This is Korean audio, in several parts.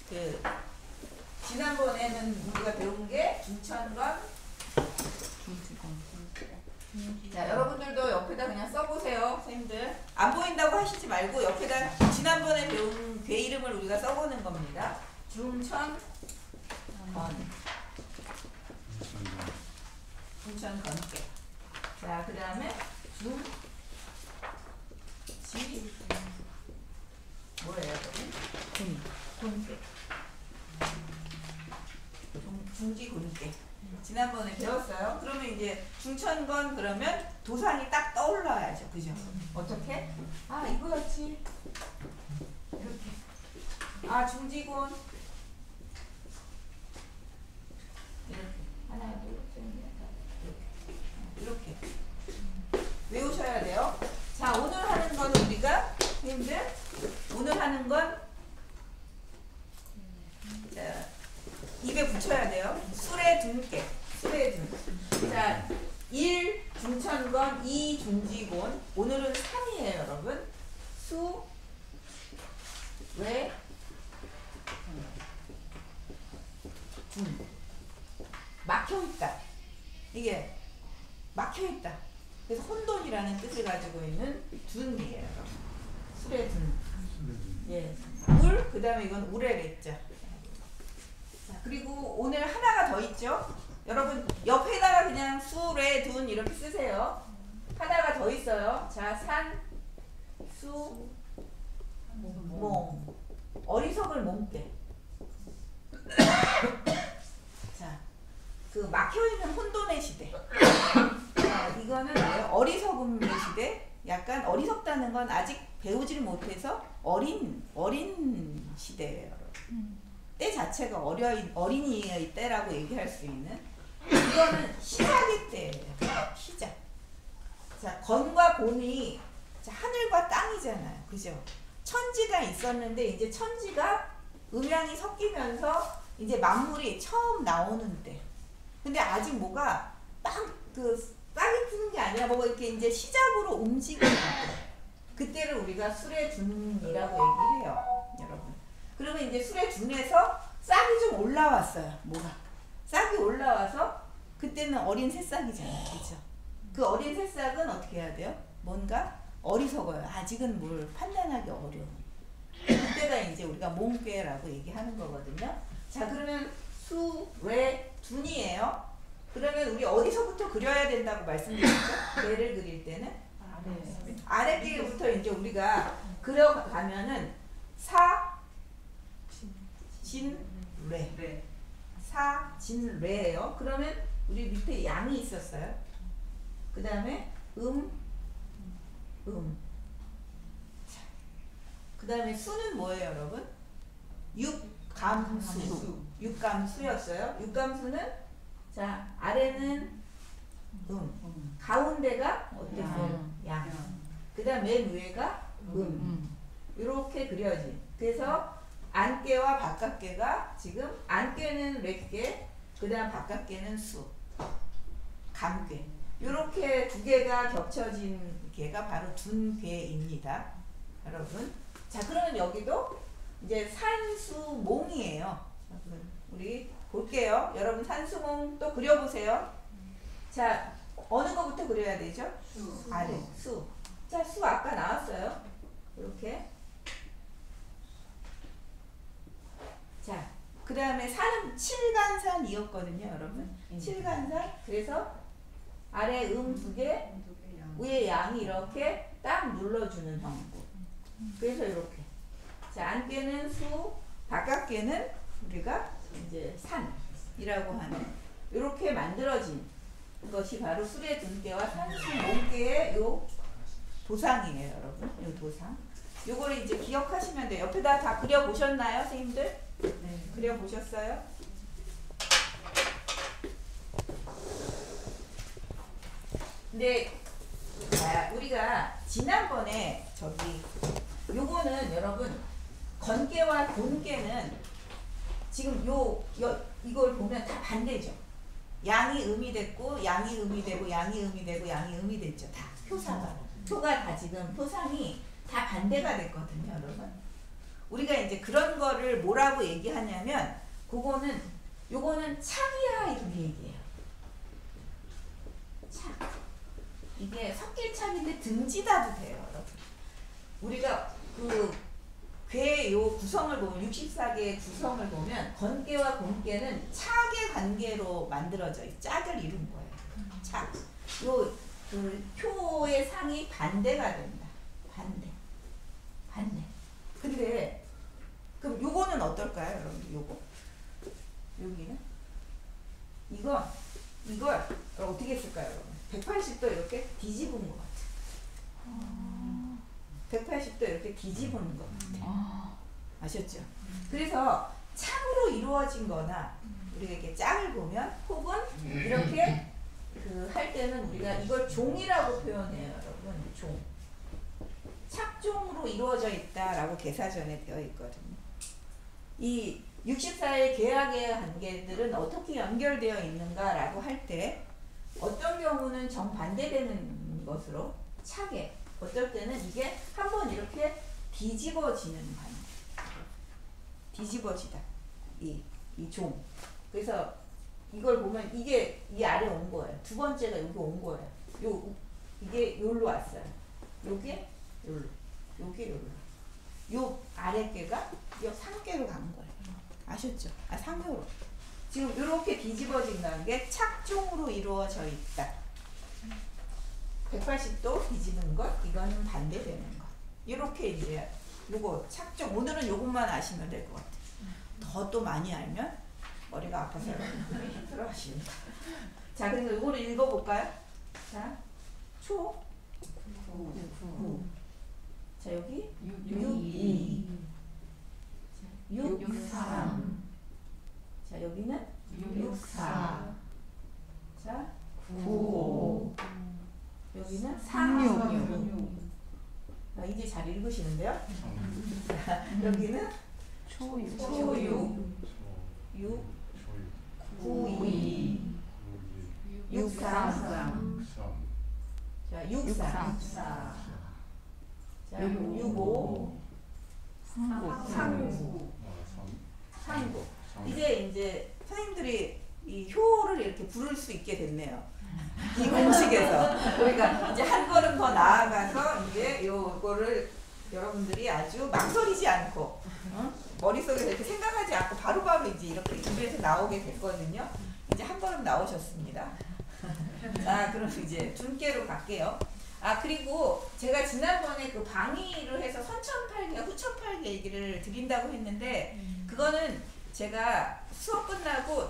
그 지난번에는 우리가 배운 게 중천건. 자, 여러분들도 옆에다 그냥 써보세요, 선생님들. 안 보인다고 하시지 말고 옆에다 지난번에 배운 괴 이름을 우리가 써보는 겁니다. 중천건. 중천건괴. 자, 그 다음에 뭐예요, 여기? 곤괴. 중지곤괴. 지난번에 배웠어요. 그러면 이제 중천건 그러면 도상이 딱 떠올라야죠. 그죠? 어떻게? 아, 이거였지. 이렇게. 아, 중지곤. 이렇게. 하나, 둘, 셋, 넷, 다섯. 이렇게. 외우셔야 돼요. 자, 오늘 하는 건 우리가, 선생님들, 오늘 하는 건, 자, 입에 붙여야 돼요. 술의 둔께. 술의 둔. 자, 1 중천건, 2 중지곤. 오늘은 3이에요, 여러분. 수, 외, 둔. 막혀있다. 이게 막혀있다. 그래서 혼돈이라는 뜻을 가지고 있는 둔이에요, 여러분. 술의 둔. 예. 울, 그 다음에 이건 우레랬죠. 자, 그리고 오늘 하나가 더 있죠. 여러분 옆에다가 그냥 수레 둔 이렇게 쓰세요. 하나가 더 있어요. 자, 산, 수, 몽. 어리석을 몽게. 자, 그 막혀있는 혼돈의 시대. 자, 이거는 뭐예요? 어리석음의 시대. 약간 어리석다는 건 아직 배우질 못해서 어린 시대예요, 여러분. 때 자체가 어린이의 때라고 얘기할 수 있는. 이거는 시작의 때예요. 시작. 자, 건과 곤이 하늘과 땅이잖아요. 그죠? 천지가 있었는데 이제 천지가 음양이 섞이면서 이제 만물이 처음 나오는 때. 근데 아직 뭐가 싹이 트는 게 아니라 뭐가 이렇게 이제 시작으로 움직이는 때. 그때를 우리가 술의 둔이라고 얘기를 해요, 여러분. 그러면 이제 술의 둔에서 싹이 좀 올라왔어요. 뭐가? 싹이 올라와서 그때는 어린 새싹이잖아요. 그렇죠? 그 어린 새싹은 어떻게 해야 돼요? 뭔가 어리석어요. 아직은 뭘 판단하기 어려워. 그때가 이제 우리가 몽괴라고 얘기하는 거거든요. 자, 그러면 수, 외, 둔이에요. 그러면 우리 어디서부터 그려야 된다고 말씀드렸죠? 개를 그릴 때는 아랫개부터 이제 우리가 그려가면은 사, 진, 뢰. 사, 진, 뢰예요. 그러면 우리 밑에 양이 있었어요. 그 다음에 그 다음에 수는 뭐예요, 여러분? 육감수. 육감수였어요. 육감수는 자, 아래는 가운데가 어땠어요? 양. 그 다음 맨 위에가 이렇게 그려진. 그래서 안개와 바깥개가 지금 안개는 랫개, 그 다음 바깥개는 수, 감괴. 이렇게 두 개가 겹쳐진 개가 바로 둔괴입니다, 여러분. 자, 그러면 여기도 이제 산수몽이에요. 우리 볼게요. 여러분 산수몽 또 그려보세요. 자, 어느 거부터 그려야 되죠? 아래, 수. 자, 수 아까 나왔어요. 이렇게. 자, 그 다음에 산은 칠간산이었거든요, 여러분. 칠간산. 그래서 아래 두 개, 위에 양이 이렇게 딱 눌러주는 형국. 그래서 이렇게. 자, 안개는 수, 바깥개는 우리가 이제 산이라고 하는 이렇게 만들어진 것이 바로 술의 둔개와 산수몽개의 요 도상이에요, 여러분. 요 도상. 요거를 이제 기억하시면 돼요. 옆에다 다 그려보셨나요, 선생님들? 네, 그려보셨어요? 근데 자, 우리가 지난번에 요거는 여러분 건개와 곤개는 지금 이걸 보면 다 반대죠. 양이 음이 됐고 양이 음이 되고 양이 음이 되고 양이 음이 됐죠. 다 표가 다 지금 표상이 다 반대가 됐거든요, 여러분. 우리가 이제 그런 거를 뭐라고 얘기하냐면 요거는 착이야 이렇게 얘기해요. 착. 이게 섞일 착인데 등지다도 돼요, 여러분. 우리가 괴 요 구성을 보면 64개의 구성을 보면 건괴와 공괴는 착의 관계로 만들어져 짝을 이룬 거예요. 착. 효의 상이 반대가 된다. 반대. 근데 그럼 요거는 어떨까요, 여러분? 요거. 여기는 이걸 어떻게 쓸까요, 여러분? 180도 이렇게 뒤집은 것 같아. 180도 이렇게 뒤집은 것 같아. 아셨죠? 그래서 창으로 이루어진 거나 우리가 이렇게 짝을 보면 혹은 이렇게 할 때는 우리가 이걸 종이라고 표현해요, 여러분. 종. 착종으로 이루어져 있다라고 개사전에 되어 있거든요. 이 64의 계약의 관계들은 어떻게 연결되어 있는가라고 할 때 어떤 경우는 정반대되는 것으로 착에, 어떨 때는 이게 한번 이렇게 뒤집어지는 관계. 뒤집어지다. 이 종. 그래서 이걸 보면 이게 이 아래 온 거예요. 두 번째가 여기 온 거예요. 이게 여기로 왔어요. 요게 여기로. 요게 여기로. 요 아래 개가 요 상계로 간 거예요. 아셨죠? 상으로. 지금 이렇게 뒤집어진다는 게 착종으로 이루어져 있다. 180도 뒤집은 것, 이거는 반대되는 것. 이렇게 이제 요거 착종. 오늘은 요것만 아시면 될 것 같아요. 더 또 많이 알면 머리가 아파서 여러분들이 힘들어 하십니다. 자, 그래서 요거를 읽어볼까요? 자, 초, 구. 자, 여기 6, 3. 자, 여기는 6, 4. 자, 9, 5. 여기는 3, 6. 이제 잘 읽으시는데요? 자, 여기는 초 6, 9, 2, 6, 3. 자, 6, 3. 자, 6, 5. 3, 9. 이제 선생님들이 이 효를 이렇게 부를 수 있게 됐네요. 이 공식에서. 그러니까 이제 한 걸음 더 나아가서 이제 요거를 여러분들이 아주 망설이지 않고, 머릿속에서 이렇게 생각하지 않고 바로바로 이제 이렇게 입에서 나오게 됐거든요. 이제 한 걸음 나오셨습니다. 자, 그럼 이제 둔께로 갈게요. 그리고 제가 지난번에 그 방위를 해서 선천팔계, 후천팔계 얘기를 드린다고 했는데, 그거는 제가 수업 끝나고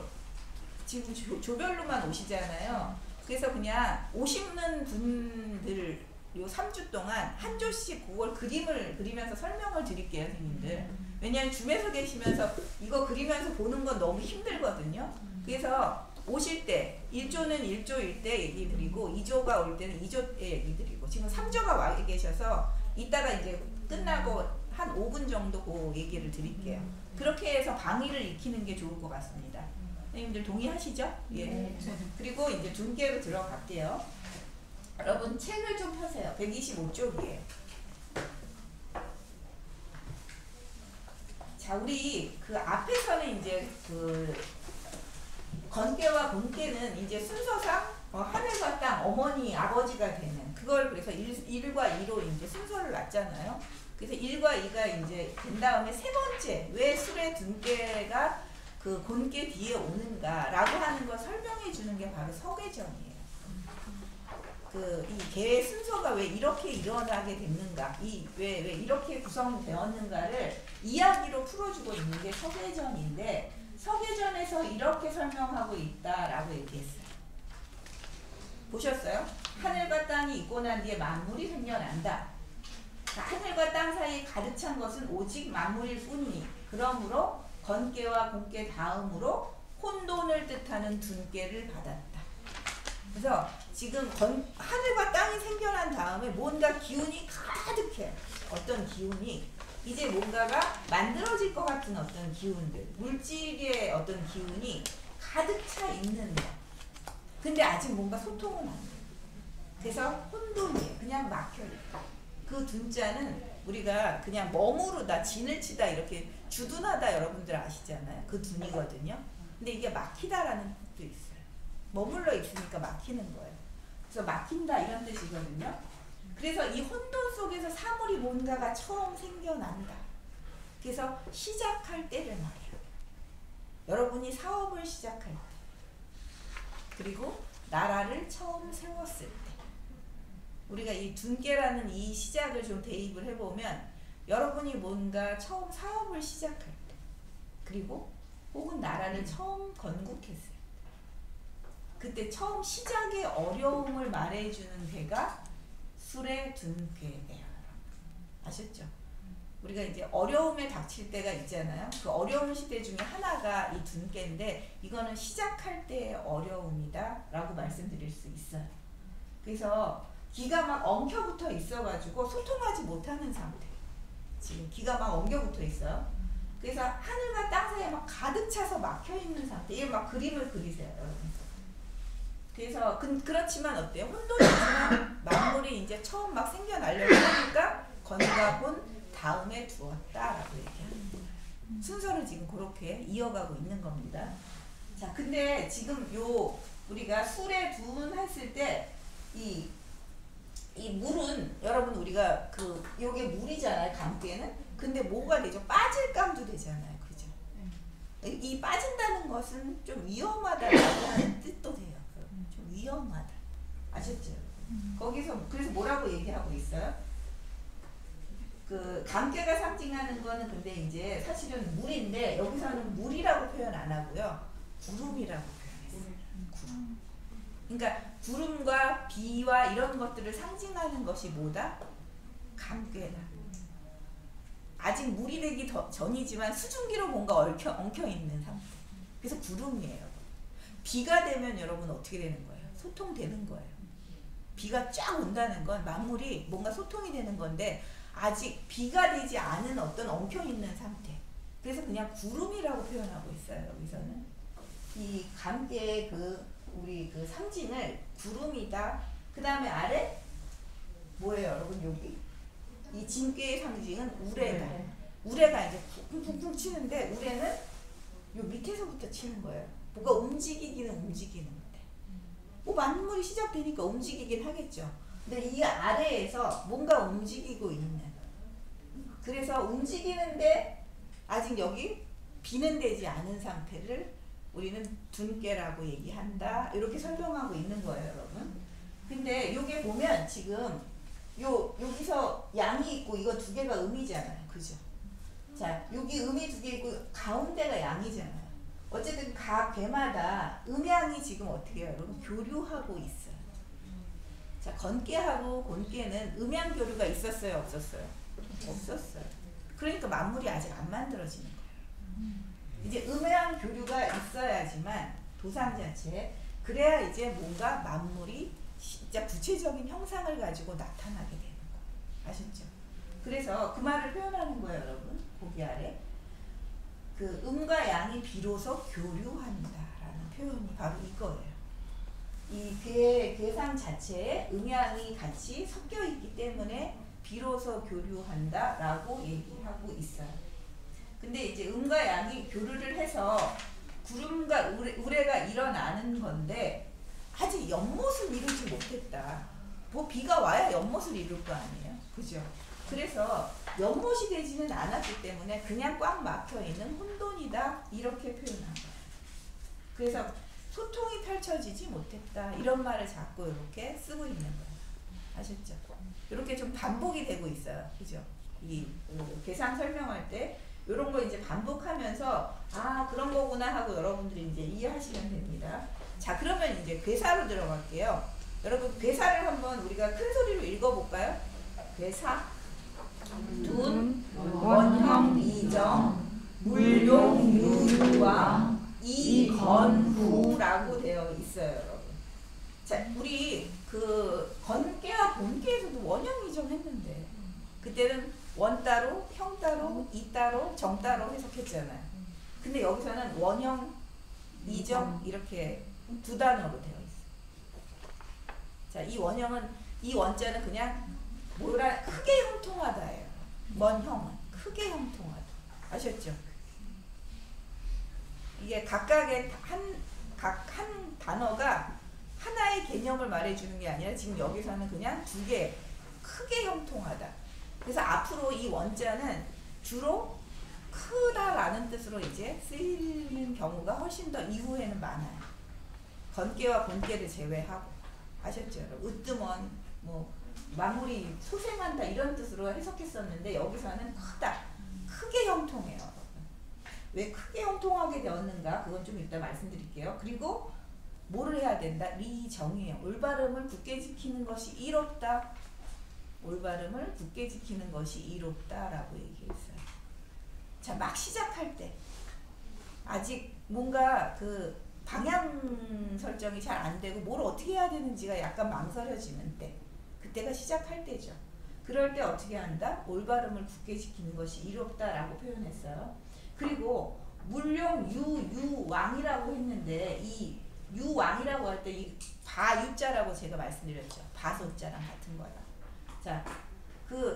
지금 조별로만 오시잖아요. 그래서 그냥 오시는 분들 요 3주 동안 한 조씩 그걸 그림을 그리면서 설명을 드릴게요, 선생님들. 왜냐하면 줌에서 계시면서 이거 그리면서 보는 건 너무 힘들거든요. 그래서 오실 때 1조는 1조일 때 얘기 드리고 2조가 올 때는 2조 때 얘기 드리고, 지금 3조가 와 계셔서 이따가 이제 끝나고 한 5분 정도 그 얘기를 드릴게요. 그렇게 해서 방위를 익히는 게 좋을 것 같습니다. 선생님들 동의하시죠? 예. 네. 그리고 이제 둔께로 들어갈게요. 여러분 책을 좀 펴세요. 125쪽이에요. 자, 우리 그 앞에서는 이제 그 건괴와 공괴는 이제 순서상 하늘과 땅, 어머니, 아버지가 되는 그걸, 그래서 1과 2로 이제 순서를 놨잖아요. 그래서 1과 2가 이제 된 다음에 세 번째, 왜 술의 둔괴가 그 곤괴 뒤에 오는가라고 하는 걸 설명해 주는 게 바로 서계전이에요. 이 개의 순서가 왜 이렇게 일어나게 됐는가, 왜 이렇게 구성되었는가를 이야기로 풀어주고 있는 게 서계전인데, 서계전에서 이렇게 설명하고 있다라고 얘기했어요. 보셨어요? 하늘과 땅이 있고 난 뒤에 만물이 생겨난다. 하늘과 땅 사이에 가득 찬 것은 오직 만물일 뿐이니, 그러므로 건괴와 공괴 다음으로 혼돈을 뜻하는 둔괴를 받았다. 그래서 지금 하늘과 땅이 생겨난 다음에 뭔가 기운이 가득해요. 어떤 기운이 이제 뭔가가 만들어질 것 같은 어떤 기운들, 물질의 어떤 기운이 가득 차 있는 거. 근데 아직 뭔가 소통은 안 돼요. 그래서 혼돈이에요. 그냥 막혀있다. 그 둔자는 우리가 그냥 머무르다, 진을 치다 이렇게 주둔하다 여러분들 아시잖아요. 그 둔이거든요. 근데 이게 막히다라는 뜻도 있어요. 머물러 있으니까 막히는 거예요. 그래서 막힌다 이런 뜻이거든요. 그래서 이 혼돈 속에서 사물이 뭔가가 처음 생겨난다. 그래서 시작할 때를 말해요. 여러분이 사업을 시작할 때, 그리고 나라를 처음 세웠을 때, 우리가 이 둔계라는 이 시작을 좀 대입을 해보면 여러분이 뭔가 처음 사업을 시작할 때, 그리고 혹은 나라를 처음 건국했을 때, 그때 처음 시작의 어려움을 말해주는 괴가 술의 둔괴예요. 아셨죠? 우리가 이제 어려움에 닥칠 때가 있잖아요. 그 어려운 시대 중에 하나가 이 둔괴인데, 이거는 시작할 때의 어려움이다 라고 말씀드릴 수 있어요. 그래서 기가 막 엉켜붙어 있어가지고 소통하지 못하는 상태. 지금 기가 막 엉겨붙어 있어요. 그래서 하늘과 땅 사이에 막 가득 차서 막혀있는 상태. 이게 막 그림을 그리세요, 여러분. 그래서 그렇지만 어때요? 혼돈이지만 만물이 이제 처음 막 생겨나려고 하니까 건과 본 다음에 두었다라고 얘기하는 거예요. 순서를 지금 그렇게 이어가고 있는 겁니다. 자, 근데 지금 요 우리가 술에 둔 했을 때 이 물은 여러분 우리가 요게 물이잖아요. 감기에는. 근데 뭐가 되죠? 빠질 감도 되잖아요. 그죠? 이 빠진다는 것은 좀 위험하다라는 뜻도 돼요. 좀 위험하다. 아셨죠? 거기서 그래서 뭐라고 얘기하고 있어요? 그 감개가 상징하는 거는 근데 이제 사실은 물인데 여기서는 물이라고 표현 안 하고요. 구름이라고 표현했어요. 구름. 그러니까 구름과 비와 이런 것들을 상징하는 것이 뭐다? 감개다. 아직 물이 되기 전이지만 수증기로 뭔가 엉켜 있는 상태. 그래서 구름이에요. 비가 되면 여러분 어떻게 되는 거예요? 소통되는 거예요. 비가 쫙 온다는 건 만물이 뭔가 소통이 되는 건데 아직 비가 되지 않은 어떤 엉켜있는 상태. 그래서 그냥 구름이라고 표현하고 있어요. 여기서는 이 감개의 우리 상징을 구름이다. 그 다음에 아래 뭐예요 여러분? 여기 이 진괴의 상징은 우레다. 우레가 이제 쿵쿵쿵 치는데 우레는 요 밑에서부터 치는 거예요. 뭐가 움직이기는 움직이는데 만물이 시작되니까 움직이긴 하겠죠. 근데 이 아래에서 뭔가 움직이고 있는, 그래서 움직이는데 아직 여기 비는 되지 않은 상태를 우리는 둔괴라고 얘기한다. 이렇게 설명하고 있는 거예요, 여러분. 근데 요게 보면 지금 여기서 양이 있고 이거 두 개가 음이잖아요. 그죠? 자, 여기 음이 두 개 있고 가운데가 양이잖아요. 어쨌든 각 괴마다 음양이 지금 어떻게 해요, 여러분? 교류하고 있어요. 자, 건괴하고 곤괴는 음양 교류가 있었어요, 없었어요? 없었어요. 그러니까 만물이 아직 안 만들어지는 거예요. 이제 음양 교류가 있어야지만 도상 자체에, 그래야 이제 뭔가 만물이 진짜 구체적인 형상을 가지고 나타나게 되는 거예요. 아셨죠? 그래서 그 말을 표현하는 거예요, 여러분. 거기 아래 그 음과 양이 비로소 교류한다라는 표현이 바로 이거예요. 이 괴상 자체에 음양이 같이 섞여 있기 때문에 비로소 교류한다라고 얘기하고 있어요. 근데 이제 음과 양이 교류를 해서 구름과 우레가 일어나는 건데 아직 연못을 이루지 못했다. 뭐 비가 와야 연못을 이룰 거 아니에요, 그죠? 그래서 연못이 되지는 않았기 때문에 그냥 꽉 막혀 있는 혼돈이다 이렇게 표현한 거예요. 그래서 소통이 펼쳐지지 못했다 이런 말을 자꾸 이렇게 쓰고 있는 거예요. 아셨죠? 이렇게 좀 반복이 되고 있어요, 그죠? 이 괴상 설명할 때 이런 거 이제 반복하면서 아 그런 거구나 하고 여러분들이 이제 이해하시면 됩니다. 자, 그러면 이제 괴사로 들어갈게요. 여러분 괴사를 한번 우리가 큰 소리로 읽어볼까요? 괴사 둔, 원형, 이정, 물용, 유유와 이건후라고 되어 있어요, 여러분. 자, 우리 그 건괴와 곤괴에서도 원형, 이정 했는데 그때는 원 따로, 형 따로, 이 따로, 정 따로 해석했잖아요. 근데 여기서는 원형, 이정 이렇게 두 단어로 되어 있어요. 자, 이 원형은 이 원자는 그냥 뭐라 크게 형통하다예요. 먼 형은 크게 형통하다. 아셨죠? 이게 각각의 각 한 단어가 하나의 개념을 말해주는 게 아니라 지금 여기서는 그냥 두 개 크게 형통하다. 그래서 앞으로 이 원자는 주로 크다라는 뜻으로 이제 쓰이는 경우가 훨씬 더 이후에는 많아요. 건깨와 본깨를 제외하고. 아셨죠? 으뜸원 뭐 마무리 소생한다 이런 뜻으로 해석했었는데 여기서는 크다. 크게 형통해요. 왜 크게 형통하게 되었는가? 그건 좀 이따 말씀드릴게요. 그리고 뭐를 해야 된다? 리정이에요. 올바름을 굳게 지키는 것이 이롭다. 올바름을 굳게 지키는 것이 이롭다라고 얘기했어요. 자, 막 시작할 때 아직 뭔가 그 방향 설정이 잘 안 되고 뭘 어떻게 해야 되는지가 약간 망설여지는 때, 그때가 시작할 때죠. 그럴 때 어떻게 한다? 올바름을 굳게 지키는 것이 이롭다라고 표현했어요. 그리고 물용 유왕이라고 했는데 이 유왕이라고 할 때 이 바유자라고 제가 말씀드렸죠. 바소자랑 같은 거야. 자,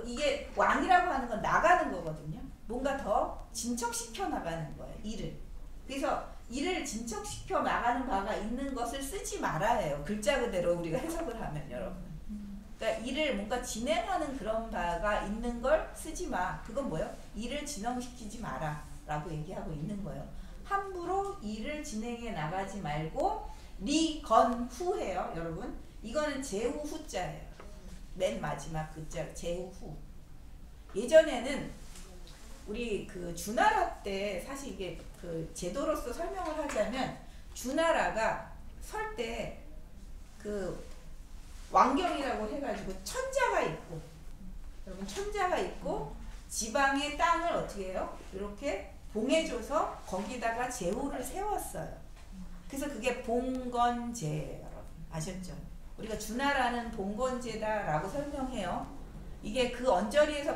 이게 왕이라고 하는 건 나가는 거거든요. 뭔가 더 진척시켜 나가는 거예요. 일을. 그래서 일을 진척시켜 나가는 바가 있는 것을 쓰지 말아요. 글자 그대로 우리가 해석을 하면 여러분. 그러니까 일을 뭔가 진행하는 그런 바가 있는 걸 쓰지 마. 그건 뭐예요? 일을 진행시키지 마라 라고 얘기하고 있는 거예요. 함부로 일을 진행해 나가지 말고 리건후해요. 여러분. 이거는 제후 후자예요. 맨 마지막 글자 제후 후. 예전에는 우리 그 주나라 때 사실 이게 그 제도로서 설명을 하자면 주나라가 설 때 그 왕경이라고 해가지고 천자가 있고 여러분 천자가 있고 지방의 땅을 어떻게 해요? 이렇게 봉해줘서 거기다가 제후를 세웠어요. 그래서 그게 봉건제예요. 여러분 아셨죠? 우리가 주나라는 봉건제다라고 설명해요. 이게 그 언저리에서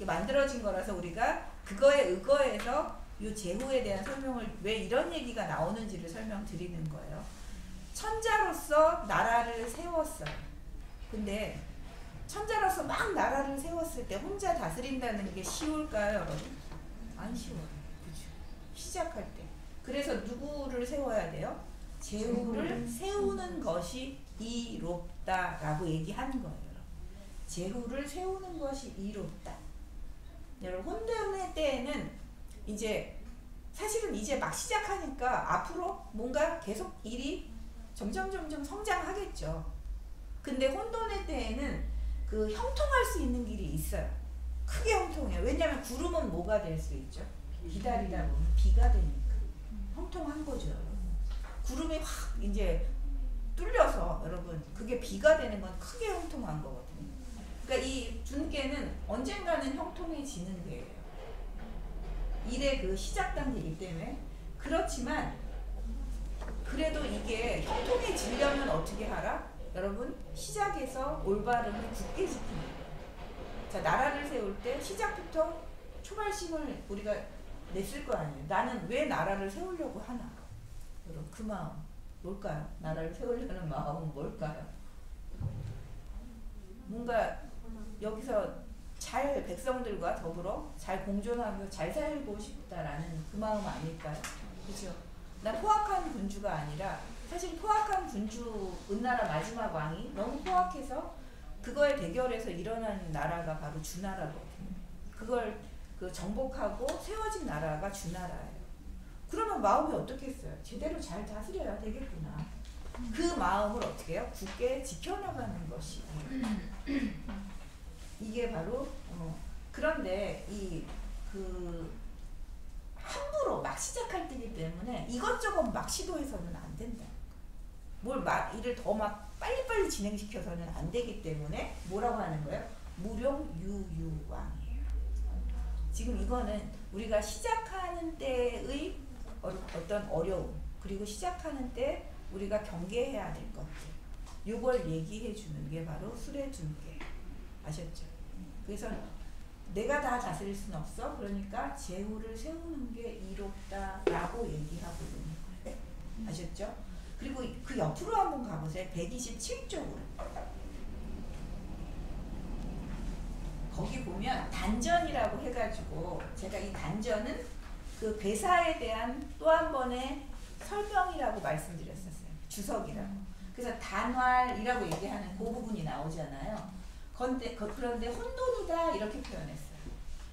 만들어진 거라서 우리가 그거에 의거해서 이 제후에 대한 설명을 왜 이런 얘기가 나오는지를 설명드리는 거예요. 천자로서 나라를 세웠어요. 근데 천자로서 막 나라를 세웠을 때 혼자 다스린다는 게 쉬울까요, 여러분? 안 쉬워요. 그죠? 시작할 때. 그래서 누구를 세워야 돼요? 제후를 세우는 것이 이롭다라고 얘기하는 거예요. 제후를 세우는 것이 이롭다. 여러분 혼돈의 때에는 이제 사실은 이제 막 시작하니까 앞으로 뭔가 계속 일이 점점 성장하겠죠. 근데 혼돈의 때에는 그 형통할 수 있는 길이 있어요. 크게 형통해요. 왜냐하면 구름은 뭐가 될 수 있죠? 기다리다 보면 비가 되니까 형통한 거죠. 구름이 확 이제 뚫려서 여러분 그게 비가 되는 건 크게 형통한 거거든요. 그러니까 이 준깨는 언젠가는 형통해지는 거예요. 일의 그 시작 단계이기 때문에. 그렇지만 그래도 이게 형통해지려면 어떻게 하라? 여러분 시작에서 올바름을 굳게 지키는 거예요. 자, 나라를 세울 때 시작부터 초발심을 우리가 냈을 거 아니에요. 나는 왜 나라를 세우려고 하나? 여러분 그 마음 뭘까요? 나라를 세우려는 마음은 뭘까요? 뭔가 여기서 잘 백성들과 더불어 잘 공존하며 잘 살고 싶다라는 그 마음 아닐까요? 그죠? 난 포악한 군주가 아니라 사실 포악한 군주 은나라 마지막 왕이 너무 포악해서 그거에 대결해서 일어난 나라가 바로 주나라거든요. 그걸 그 정복하고 세워진 나라가 주나라예요. 그러면 마음이 어떻겠어요? 제대로 잘 다스려야 되겠구나. 그 마음을 어떻게 해요? 굳게 지켜나가는 것이 이게 바로 그런데 함부로 막 시작할 때이기 때문에 이것저것 막 시도해서는 안 된다. 일을 더 막 빨리빨리 진행시켜서는 안 되기 때문에 뭐라고 하는 거예요? 무룡유유왕이에요. 지금 이거는 우리가 시작하는 때의 어떤 어려움 그리고 시작하는 때 우리가 경계해야 될 것들 요걸 얘기해 주는 게 바로 수레준계. 아셨죠? 그래서 내가 다 다스릴 수는 없어. 그러니까 제후를 세우는 게 이롭다라고 얘기하고 있는 거예요. 아셨죠? 그리고 그 옆으로 한번 가보세요. 127쪽으로. 거기 보면 단전이라고 해가지고 제가 이 단전은 그 배사에 대한 또 한 번의 설명이라고 말씀드렸었어요. 주석이라고. 그래서 단활이라고 얘기하는 그 부분이 나오잖아요. 그런데 혼돈이다 이렇게 표현했어요.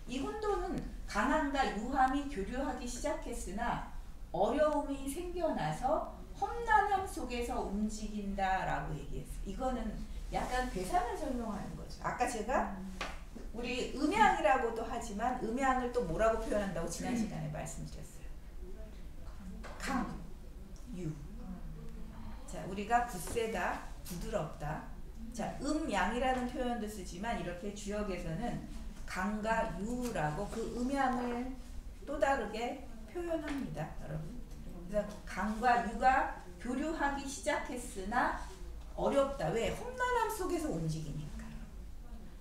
이 혼돈은 강함과 유함이 교류하기 시작했으나 어려움이 생겨나서 험난함 속에서 움직인다라고 얘기했어요. 이거는 약간 괴상을 설명하는 거죠. 아까 제가 우리 음양이라고도 하지만 음양을 또 뭐라고 표현한다고 지난 시간에 말씀드렸어요. 강, 유. 자, 우리가 굳세다, 부드럽다. 자, 음양이라는 표현도 쓰지만 이렇게 주역에서는 강과 유라고 그 음양을 또 다르게 표현합니다, 여러분. 그래서 강과 유가 교류하기 시작했으나 어렵다. 왜? 험난함 속에서 움직이니까.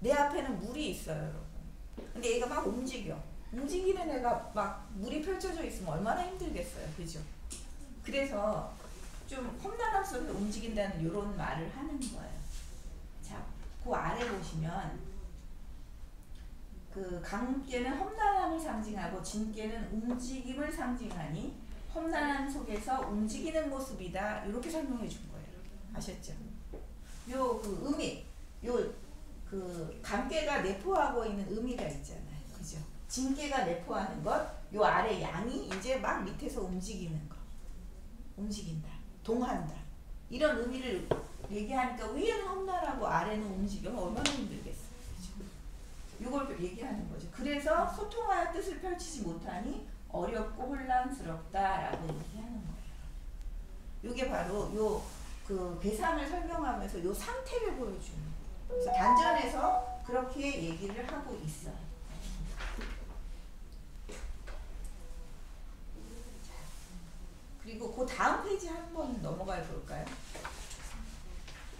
내 앞에는 물이 있어요, 여러분. 근데 얘가 막 움직여. 움직이는 애가 막 물이 펼쳐져 있으면 얼마나 힘들겠어요, 그죠? 그래서 좀 험난함 속에서 움직인다는 이런 말을 하는 거예요. 자, 그 아래 보시면 그 강께는 험난함을 상징하고 진께는 움직임을 상징하니 험난함 속에서 움직이는 모습이다. 이렇게 설명해 준 거예요. 아셨죠? 요 그 의미, 요 그 강깨가 내포하고 있는 의미가 있잖아요. 그죠? 진깨가 내포하는 것, 요 아래 양이 이제 막 밑에서 움직이는 거. 움직인다. 동한다. 이런 의미를 얘기하니까 위에는 험난하고 아래는 움직이면 얼마나 힘들겠어요. 그죠? 이걸 얘기하는 거죠. 그래서 소통하여 뜻을 펼치지 못하니 어렵고 혼란스럽다라고 얘기하는 거예요. 이게 바로 요 그 괴상을 설명하면서 요 상태를 보여주는 거예요. 그래서 단전에서 그렇게 얘기를 하고 있어요. 그리고 그 다음 페이지 한번 넘어가 볼까요?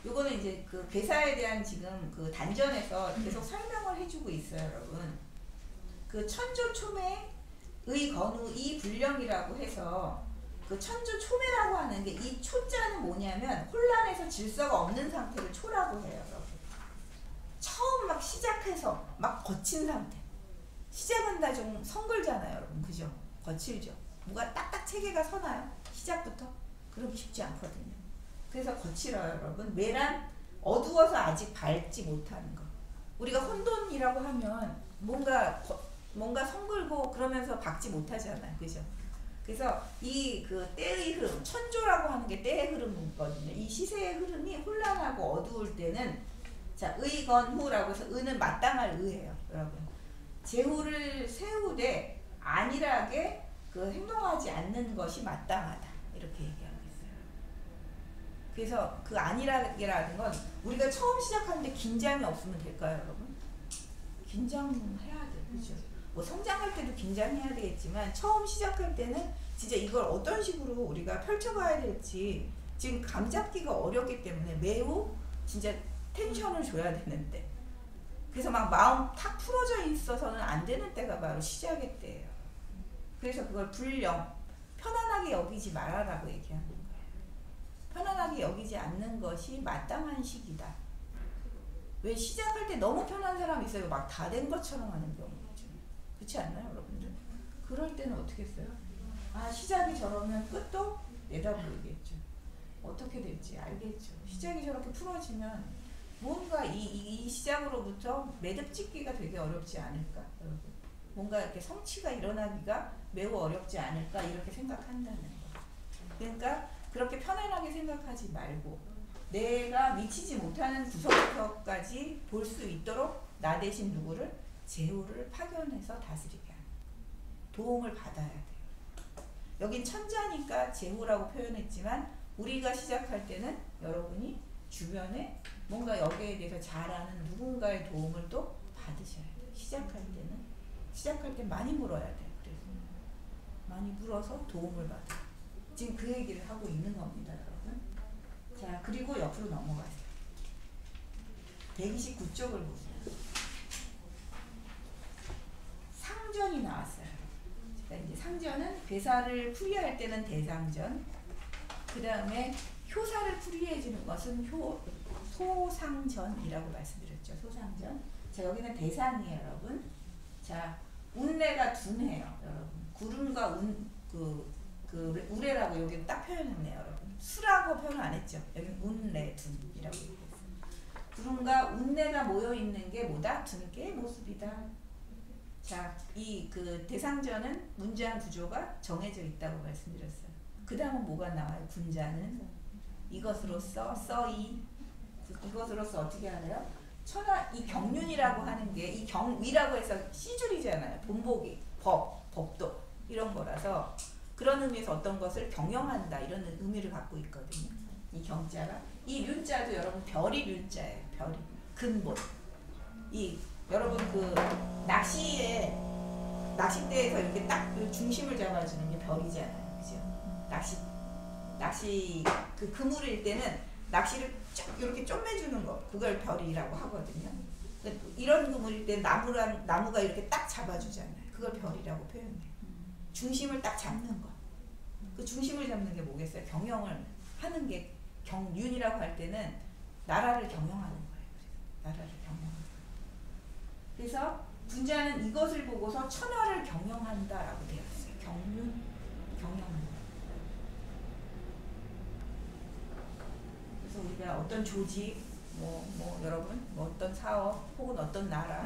요거는 이제 그 괴사에 대한 지금 그 단전에서 계속 설명을 해주고 있어요, 여러분. 그 천조초매의 건우 이 불령이라고 해서 그 천조초매라고 하는 게 이 초자는 뭐냐면 혼란해서 질서가 없는 상태를 초라고 해요, 여러분. 처음 막 시작해서 막 거친 상태. 시작은 다 좀 성글잖아요, 여러분. 그죠? 거칠죠. 뭐가 딱딱 체계가 서나요? 시작부터? 그러기 쉽지 않거든요. 그래서 거칠어요, 여러분. 매란 어두워서 아직 밝지 못하는 거. 우리가 혼돈이라고 하면 뭔가 성글고 그러면서 밝지 못하잖아요. 그죠? 그래서 이 그 때의 흐름, 천조라고 하는 게 때의 흐름이거든요. 이 시세의 흐름이 혼란하고 어두울 때는 자, 의건후라고 해서 의는 마땅할 의예요, 여러분. 제후를 세우되 안일하게 그 행동하지 않는 것이 마땅하다. 이렇게 얘기하고 있어요. 그래서 그 안일하게라는 건 우리가 처음 시작하는데 긴장이 없으면 될까요, 여러분? 긴장해야 돼, 그렇죠? 뭐 성장할 때도 긴장해야 되겠지만 처음 시작할 때는 진짜 이걸 어떤 식으로 우리가 펼쳐가야 될지 지금 감 잡기가 어렵기 때문에 매우 진짜 텐션을 줘야 되는데 그래서 막 마음 탁 풀어져 있어서는 안 되는 때가 바로 시작의 때예요. 그래서 그걸 불령, 편안하게 여기지 말아라고 얘기하는 거예요. 편안하게 여기지 않는 것이 마땅한 시기다. 왜 시작할 때 너무 편한 사람이 있어요. 막 다 된 것처럼 하는 경우죠. 그렇지 않나요, 여러분들? 그럴 때는 어떻게 했어요? 아, 시작이 저러면 끝도 내다보겠죠. 어떻게 될지 알겠죠. 시작이 저렇게 풀어지면 뭔가 이 시작으로부터 매듭 짓기가 되게 어렵지 않을까, 여러분. 뭔가 이렇게 성취가 일어나기가 매우 어렵지 않을까 이렇게 생각한다는 거. 그러니까 그렇게 편안하게 생각하지 말고 내가 미치지 못하는 구석구석까지 볼 수 있도록 나 대신 누구를? 제후를 파견해서 다스리게 하는 도움을 받아야 돼요. 여긴 천자니까 제후라고 표현했지만 우리가 시작할 때는 여러분이 주변에 뭔가 여기에 대해서 잘 아는 누군가의 도움을 또 받으셔야 돼요. 시작할 때 많이 물어야 돼요. 그래서 많이 물어서 도움을 받아요. 지금 그 얘기를 하고 있는 겁니다, 여러분. 자, 그리고 옆으로 넘어가세요. 129쪽을 보세요. 상전이 나왔어요. 그러니까 이제 상전은 괴사를 풀이할 때는 대상전, 그 다음에 효사를 풀이해주는 것은 소상전이라고 말씀드렸죠. 소상전. 자, 여기는 대상이에요, 여러분. 자, 운레가 둔해요, 여러분. 구름과 우레라고 여기는 딱 표현했네요, 여러분. 수라고 표현 안 했죠. 여기는 운레, 둔이라고 얘기했어요. 구름과 운레가 모여 있는 게 뭐다? 둔개의 모습이다. 자, 이 그 대상전은 문장 구조가 정해져 있다고 말씀드렸어요. 그 다음은 뭐가 나와요? 군자는 이것으로서 써이 이것으로서 어떻게 하래요? 천하 이 경륜이라고 하는 게 이 경위라고 해서 시줄이잖아요. 본보기, 법도 이런 거라서 그런 의미에서 어떤 것을 경영한다 이런 의미를 갖고 있거든요. 이 경자가 이 륜자도 여러분 별이 륜자예요. 별이 근본. 이 여러분 그 낚싯대에서 이렇게 딱 그 중심을 잡아주는 게 별이잖아요. 그죠? 낚시 그 그물일 때는 낚시를 쭉 이렇게 쪼매주는 거 그걸 별이라고 하거든요. 이런 그물일 때 나무가 이렇게 딱 잡아주잖아요. 그걸 별이라고 표현해요. 중심을 딱 잡는 거. 그 중심을 잡는 게 뭐겠어요? 경영을 하는 게 경륜이라고 할 때는 나라를 경영하는 거예요. 나라를 경영하는 거예요. 그래서 군자는 이것을 보고서 천하를 경영한다라고 되어 있어요. 경륜, 경영한다. 그래서 우리가 어떤 조직, 여러분, 어떤 사업, 혹은 어떤 나라,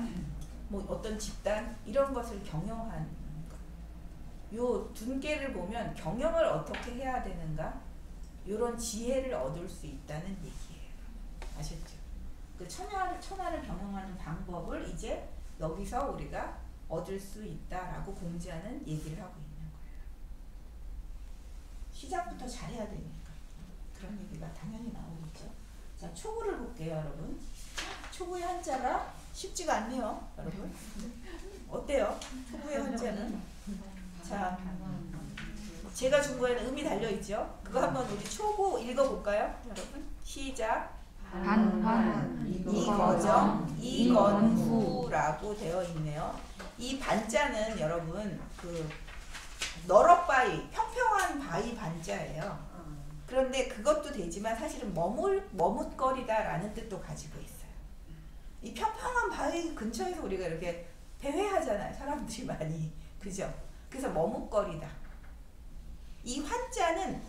어떤 집단 이런 것을 경영하는 것. 요 둔개를 보면 경영을 어떻게 해야 되는가? 이런 지혜를 얻을 수 있다는 얘기예요. 아셨죠? 그 천하를 경영하는 방법을 이제 여기서 우리가 얻을 수 있다라고 공지하는 얘기를 하고 있는 거예요. 시작부터 잘해야 되니까 그런 얘기가 당연히 나오겠죠. 자, 초구를 볼게요, 여러분. 초구의 한자가 쉽지가 않네요, 여러분. 어때요? 초구의 한자는? 자, 제가 준 거에는 음이 달려있죠? 그거 한번 우리 초구 읽어볼까요? 여러분? 시작. 반환, 이거정, 이건후라고 되어 있네요. 이 반자는 여러분 그 너럭바위, 평평한 바위 반자예요. 그런데 그것도 되지만 사실은 머뭇거리다라는 뜻도 가지고 있어요. 이 평평한 바위 근처에서 우리가 이렇게 대회하잖아요. 사람들이 많이. 그죠? 그래서 머뭇거리다. 이 환자는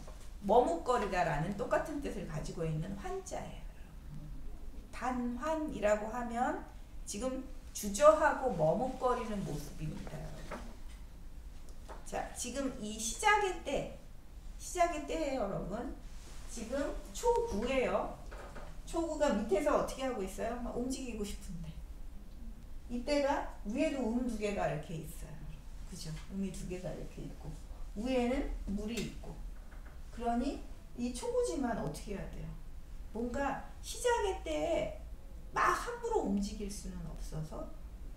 머뭇거리다라는 똑같은 뜻을 가지고 있는 환자예요. 반환이라고 하면 지금 주저하고 머뭇거리는 모습입니다. 자, 지금 이 시작의 때예요, 여러분. 지금 초구예요. 초구가 밑에서 어떻게 하고 있어요? 막 움직이고 싶은데. 이때가 위에도 음 두 개가 이렇게 있어요. 그죠? 음이 두 개가 이렇게 있고 위에는 물이 있고. 그러니 이 초구지만 어떻게 해야 돼요? 뭔가 시작의 때에 막 함부로 움직일 수는 없어서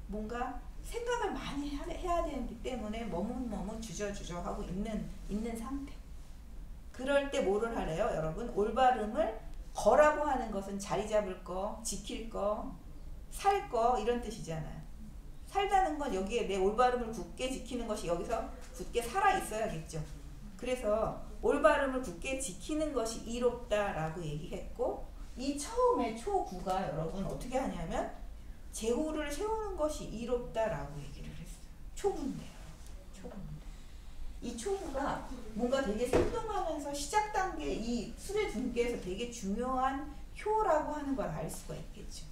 뭔가 생각을 많이 해야 되기 때문에 머뭇머뭇 주저주저하고 있는 상태. 그럴 때 뭐를 하래요? 여러분, 올바름을 거라고 하는 것은 자리 잡을 거, 지킬 거, 살 거 이런 뜻이잖아요. 살다는 건 여기에 내 올바름을 굳게 지키는 것이 여기서 굳게 살아 있어야겠죠. 그래서 올바름을 굳게 지키는 것이 이롭다라고 얘기했고, 이 처음에 초구가 여러분 어떻게 하냐면 제후를 세우는 것이 이롭다라고 얘기를 했어요. 초구인데요. 이 초구가 뭔가 되게 생동하면서 시작 단계 이 술의 둔께에서 되게 중요한 효라고 하는 걸 알 수가 있겠죠.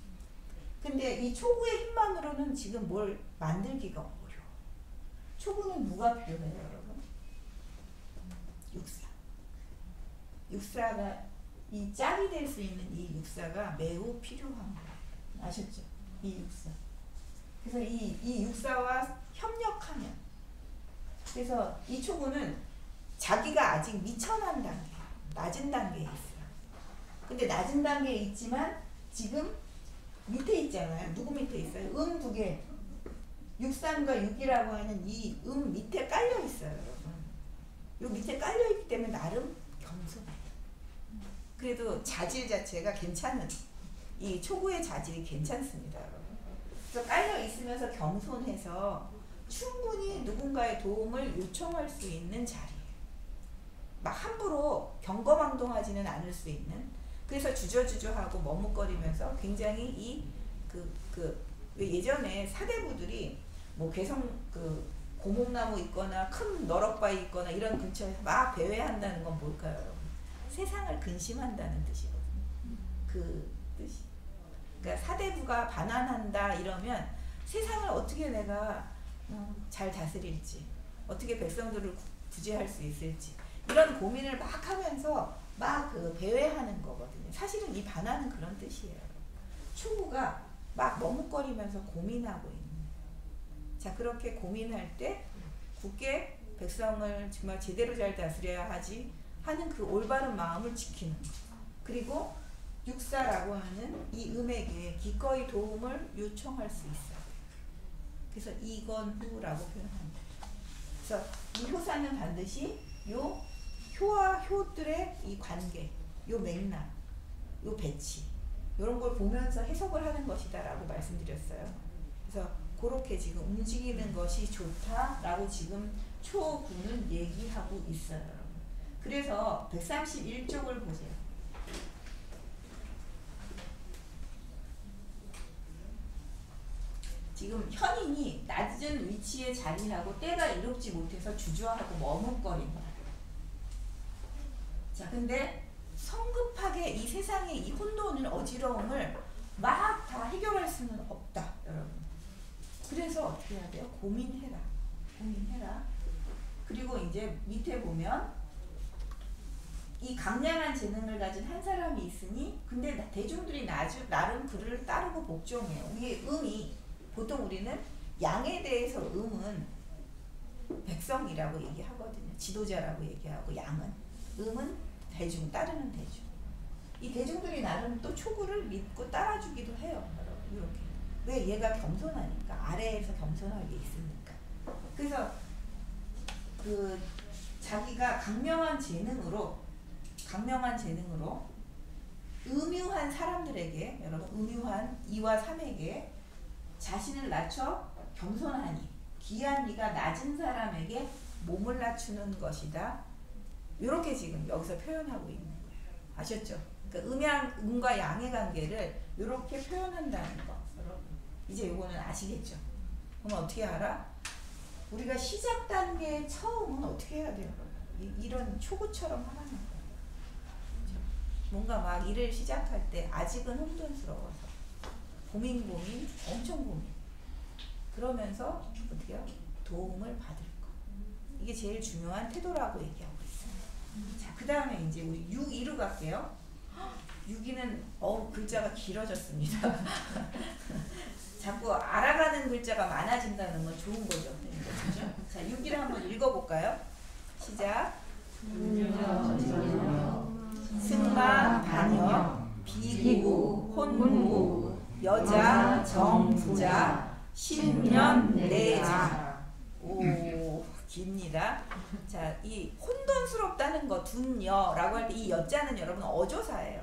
근데 이 초구의 힘만으로는 지금 뭘 만들기가 어려워. 초구는 누가 필요해요, 여러분? 육사가 이 짝이 될 수 있는 이 육사가 매우 필요한 거예요. 아셨죠? 이 육사. 그래서 이 육사와 협력하면, 그래서 이 초구는 자기가 아직 미천한 단계, 낮은 단계에 있어요. 근데 낮은 단계에 있지만 지금 밑에 있잖아요. 누구 밑에 있어요? 음 두 개. 육산과 육이라고 하는 이 음 밑에 깔려 있어요, 여러분. 요 밑에 깔려 있기 때문에 나름 겸손해요. 그래도 자질 자체가 괜찮은, 이 초구의 자질이 괜찮습니다, 여러분. 그래서 깔려 있으면서 겸손해서 충분히 누군가의 도움을 요청할 수 있는 자리예요. 막 함부로 경거망동하지는 않을 수 있는. 그래서 주저주저하고 머뭇거리면서 굉장히 왜 예전에 사대부들이 뭐 개성 그 고목나무 있거나 큰 너럭바위 있거나 이런 근처에서 막 배회한다는 건 뭘까요, 여러분? 세상을 근심한다는 뜻이거든요. 그 뜻이. 그러니까 사대부가 반환한다 이러면 세상을 어떻게 내가 잘 다스릴지, 어떻게 백성들을 구제할 수 있을지 이런 고민을 막 하면서 막 그 배회하는 거거든요. 사실은 이 반환은 그런 뜻이에요. 추구가 막 머뭇거리면서 고민하고 있는. 자, 그렇게 고민할 때 굳게 백성을 정말 제대로 잘 다스려야 하지 하는 그 올바른 마음을 지키는 거. 그리고 육사라고 하는 이 음에게 기꺼이 도움을 요청할 수 있어요. 그래서 이건후라고 표현합니다. 그래서 이 효사는 반드시 요 효와 효들의 이 관계, 요 맥락, 요 배치 이런 걸 보면서 해석을 하는 것이다라고 말씀드렸어요. 그래서 그렇게 지금 움직이는 것이 좋다라고 지금 초구는 얘기하고 있어요. 그래서 131쪽을 보세요. 지금 현인이 낮은 위치에 자리하고 때가 이롭지 못해서 주저하고 머뭇거린다. 자, 근데 성급하게 이 세상의 이 혼돈을 어지러움을 막 다 해결할 수는 없다, 여러분. 그래서 어떻게 해야 돼요? 고민해라. 고민해라. 그리고 이제 밑에 보면 이 강량한 재능을 가진 한 사람이 있으니 근데 대중들이 나름 그를 따르고 복종해요. 위에 음이 보통 우리는 양에 대해서 음은 백성이라고 얘기하거든요. 지도자라고 얘기하고 양은 음은 대중, 따르는 대중. 이 대중들이 나름 또 초구를 믿고 따라주기도 해요. 이렇게. 왜? 얘가 겸손하니까. 아래에서 겸손하게 있으니까. 그래서 그 자기가 강명한 재능으로 음유한 사람들에게, 여러분 음유한 2와 3에게 자신을 낮춰 겸손하니 귀한 이가 낮은 사람에게 몸을 낮추는 것이다. 이렇게 지금 여기서 표현하고 있는 거예요. 아셨죠? 그러니까 음과 양의 관계를 이렇게 표현한다는 거. 여러분 이제 요거는 아시겠죠? 그럼 어떻게 알아? 우리가 시작 단계 처음은 어떻게 해야 돼요? 이런 초구처럼 하라는 거예요. 뭔가 막 일을 시작할 때 아직은 혼돈스러워서 고민 엄청 고민. 그러면서 어떻게 해요? 도움을 받을 거. 이게 제일 중요한 태도라고 얘기하고 있어요. 자, 그 다음에 이제 우리 6.2로 갈게요. 6.2는 글자가 길어졌습니다. 자꾸 알아가는 글자가 많아진다는 건 좋은 거죠. 그렇죠? 자, 6.2를 한번 읽어볼까요? 시작. 승마, 반역, 비구, 혼부, 여자, 정부자, 신년, 내자. 오, 깁니다. 자, 이 혼돈스럽다는 거, 둔여라고 할 때 이 여자는 여러분 어조사예요.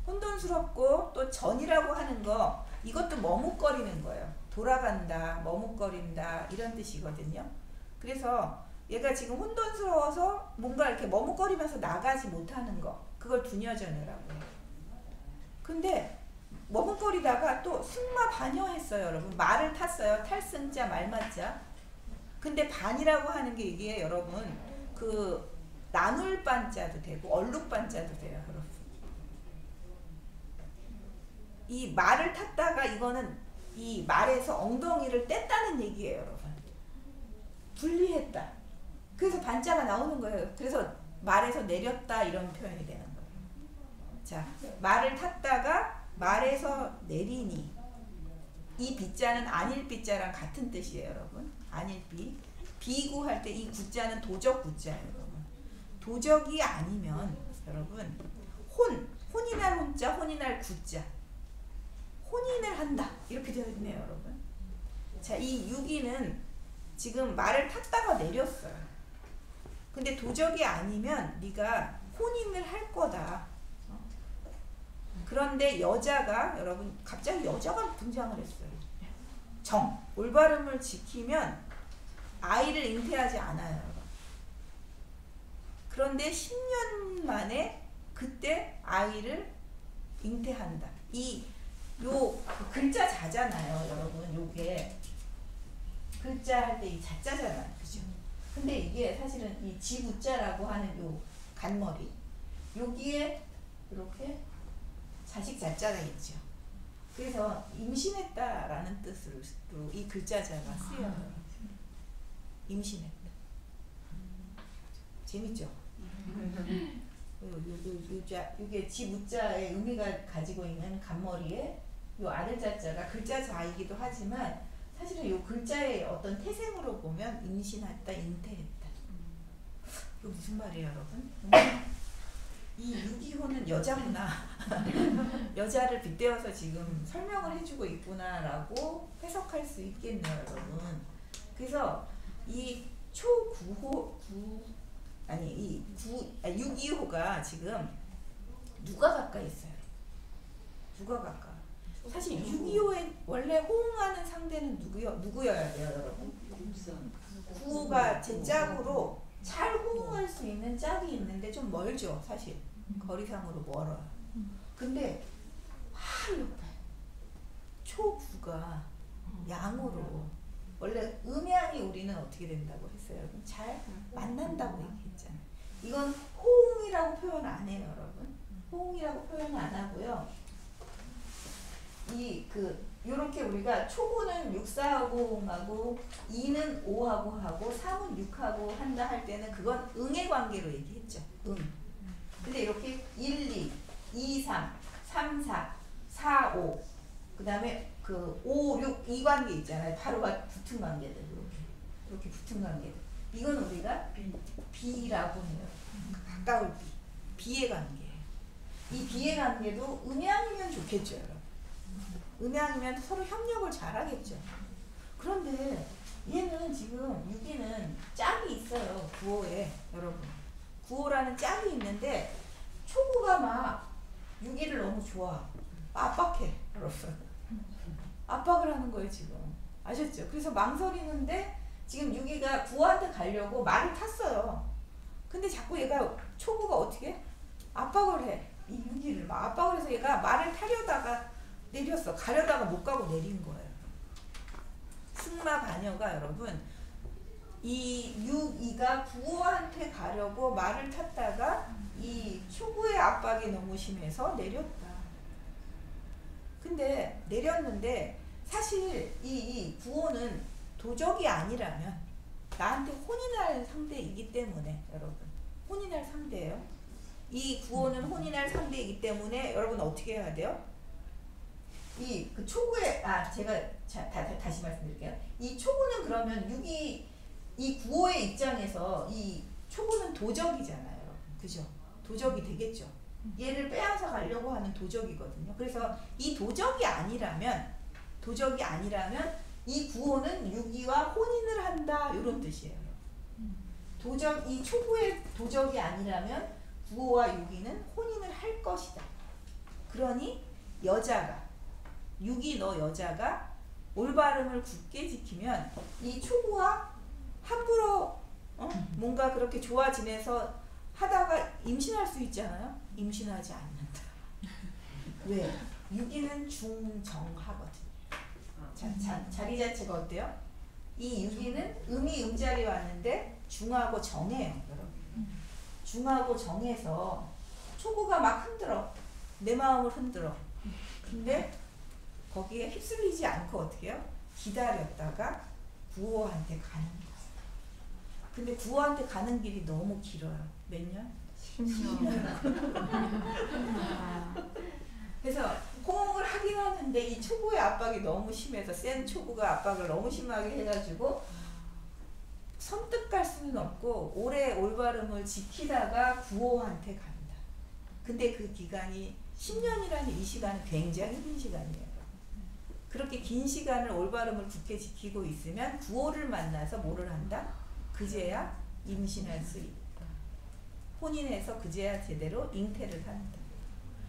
혼돈스럽고 또 전이라고 하는 거, 이것도 머뭇거리는 거예요. 돌아간다, 머뭇거린다 이런 뜻이거든요. 그래서 얘가 지금 혼돈스러워서 뭔가 이렇게 머뭇거리면서 나가지 못하는 거, 그걸 둔여전이라고 해요. 근데 머뭇거리다가 또 승마 반여했어요, 여러분. 말을 탔어요. 탈승자, 말맞자. 근데 반이라고 하는 게 이게 여러분 그 나눌 반자도 되고 얼룩 반자도 돼요, 여러분. 이 말을 탔다가 이거는 이 말에서 엉덩이를 뗐다는 얘기예요, 여러분. 분리했다. 그래서 반자가 나오는 거예요. 그래서 말에서 내렸다 이런 표현이 되는 거예요. 자, 말을 탔다가 말에서 내리니, 이 비자는 안일 비자랑 같은 뜻이에요, 여러분. 안일비. 비구할 때 이 구자는 도적 구자예요, 여러분. 도적이 아니면 여러분 혼인할 혼자, 혼인할 구자. 혼인을 한다 이렇게 되어 있네요, 여러분. 자, 이 6위는 지금 말을 탔다가 내렸어요. 근데 도적이 아니면 네가 혼인을 할 거다. 그런데 여자가, 여러분 갑자기 여자가 등장을 했어요. 올바름을 지키면 아이를 잉태하지 않아요, 여러분. 그런데 10년 만에 그때 아이를 잉태한다. 이 요 글자 자잖아요, 여러분. 요게 글자 할 때 이 자자잖아요, 그죠? 근데 이게 사실은 이 지우자라고 하는 요 간머리 여기에 이렇게 자식 자자가 있죠. 그래서 임신했다라는 뜻으로 이 글자자가 쓰여요. 임신했다. 재밌죠? 이게 지우자의 의미가 가지고 있는 간머리에 요 아들 자자가 글자 자이기도 하지만 사실은 요 글자의 어떤 태생으로 보면 임신했다, 잉태했다. 이거 무슨 말이에요, 여러분? 이 6.25는 여자구나. 여자를 빗대어서 지금 설명을 해주고 있구나라고 해석할 수 있겠네요, 여러분. 그래서 이 초9호, 6.25가 지금 누가 가까이 있어요? 누가 가까이? 사실 6.25에 원래 호응하는 상대는 누구여야 돼요, 여러분? 9호가 제 짝으로 잘 호응할 수 있는 짝이 있는데 좀 멀죠, 사실. 거리상으로 멀어요. 근데 바로 옆에 초9가 양으로 원래 음양이 우리는 어떻게 된다고 했어요, 여러분? 잘 만난다고 얘기했잖아요. 이건 호응이라고 표현 안 해요, 여러분. 호응이라고 표현 안 하고요. 요렇게 우리가 초고는 6,4하고 호응하고 2는 5하고 하고 3은 6하고 한다 할 때는 그건 응의 관계로 얘기했죠. 응. 근데 이렇게 1, 2, 2, 3, 3, 4, 4, 5 그 다음에 5, 6 이 관계 있잖아요. 바로 붙은 관계들 이렇게 붙은 관계들. 이건 우리가 B라고 해요. 가까울 B. B의 관계예요. 이 B의 관계도 음양이면 좋겠죠, 여러분. 음양이면 서로 협력을 잘하겠죠. 그런데 얘는 지금 6위는 짝이 있어요. 9호에 여러분. 9호라는 짝이 있는데 초구가 막 6위를 너무 좋아. 압박해, 여러분. 압박을 하는 거예요, 지금. 아셨죠? 그래서 망설이는데 지금 6위가 9호한테 가려고 말을 탔어요. 근데 자꾸 얘가 초구가 어떻게 압박을 해. 이 6위를 막 압박을 해서 얘가 말을 타려다가 내렸어. 가려다가 못 가고 내린 거예요. 승마 반여가 여러분 이 6위가 9호한테 가려고 말을 탔다가 이 초구의 압박이 너무 심해서 내렸다. 근데 내렸는데 사실 이 9호는 도적이 아니라면 나한테 혼인할 상대이기 때문에 여러분 혼인할 상대예요. 이 9호는 혼인할 상대이기 때문에 여러분 어떻게 해야 돼요? 그 초구의 제가 다시 말씀드릴게요. 이 초구는 그러면 6이 이 9호의 입장에서 이 초구는 도적이잖아요. 그죠? 도적이 되겠죠. 얘를 빼앗아 가려고 하는 도적이거든요. 그래서 이 도적이 아니라면 이 9호는 6위와 혼인을 한다 이런 뜻이에요. 이 초구의 도적이 아니라면 9호와 6위는 혼인을 할 것이다. 그러니 여자가 6위 너 여자가 올바름을 굳게 지키면 이 초구와 함부로 뭔가 그렇게 좋아 지내서 하다가 임신할 수 있잖아요. 임신하지 않는다. 왜? 6위는 중정하거든요. 자리 자체가 어때요? 이 6위는 음이 음자리 왔는데 중하고 정해요, 여러분. 중하고 정해서 초구가 막 흔들어. 내 마음을 흔들어. 근데 거기에 휩쓸리지 않고 어떻게 해요? 기다렸다가 9호한테 가는 거예요. 근데 9호한테 가는 길이 너무 길어요. 몇 년? 10년. 그래서 호응을 하긴 하는데 이 초구의 압박이 너무 심해서 센 초구가 압박을 너무 심하게 해가지고 선뜻 갈 수는 없고 오래 올바름을 지키다가 9호한테 간다. 근데 그 기간이 10년이라는 이 시간은 굉장히 긴 시간이에요. 그렇게 긴 시간을 올바름을 굳게 지키고 있으면 9호를 만나서 뭐를 한다? 그제야 임신할 수 있다. 혼인해서 그제야 제대로 잉태를 한다.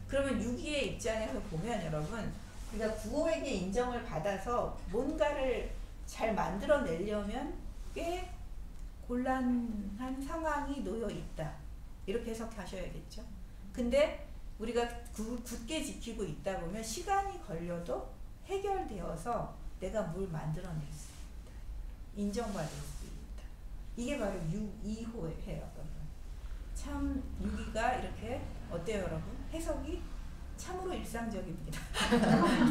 그러면 6위의 입장에서 보면 여러분 우리가 9호에게 인정을 받아서 뭔가를 잘 만들어내려면 꽤 곤란한 상황이 놓여 있다. 이렇게 해석하셔야겠죠. 근데 우리가 굳게 지키고 있다 보면 시간이 걸려도 해결되어서 내가 뭘 만들어낼 수 있다. 인정받을 수 있다. 이게 바로 6.25예요. 참 6.2가 이렇게 어때요 여러분? 해석이 참으로 일상적입니다.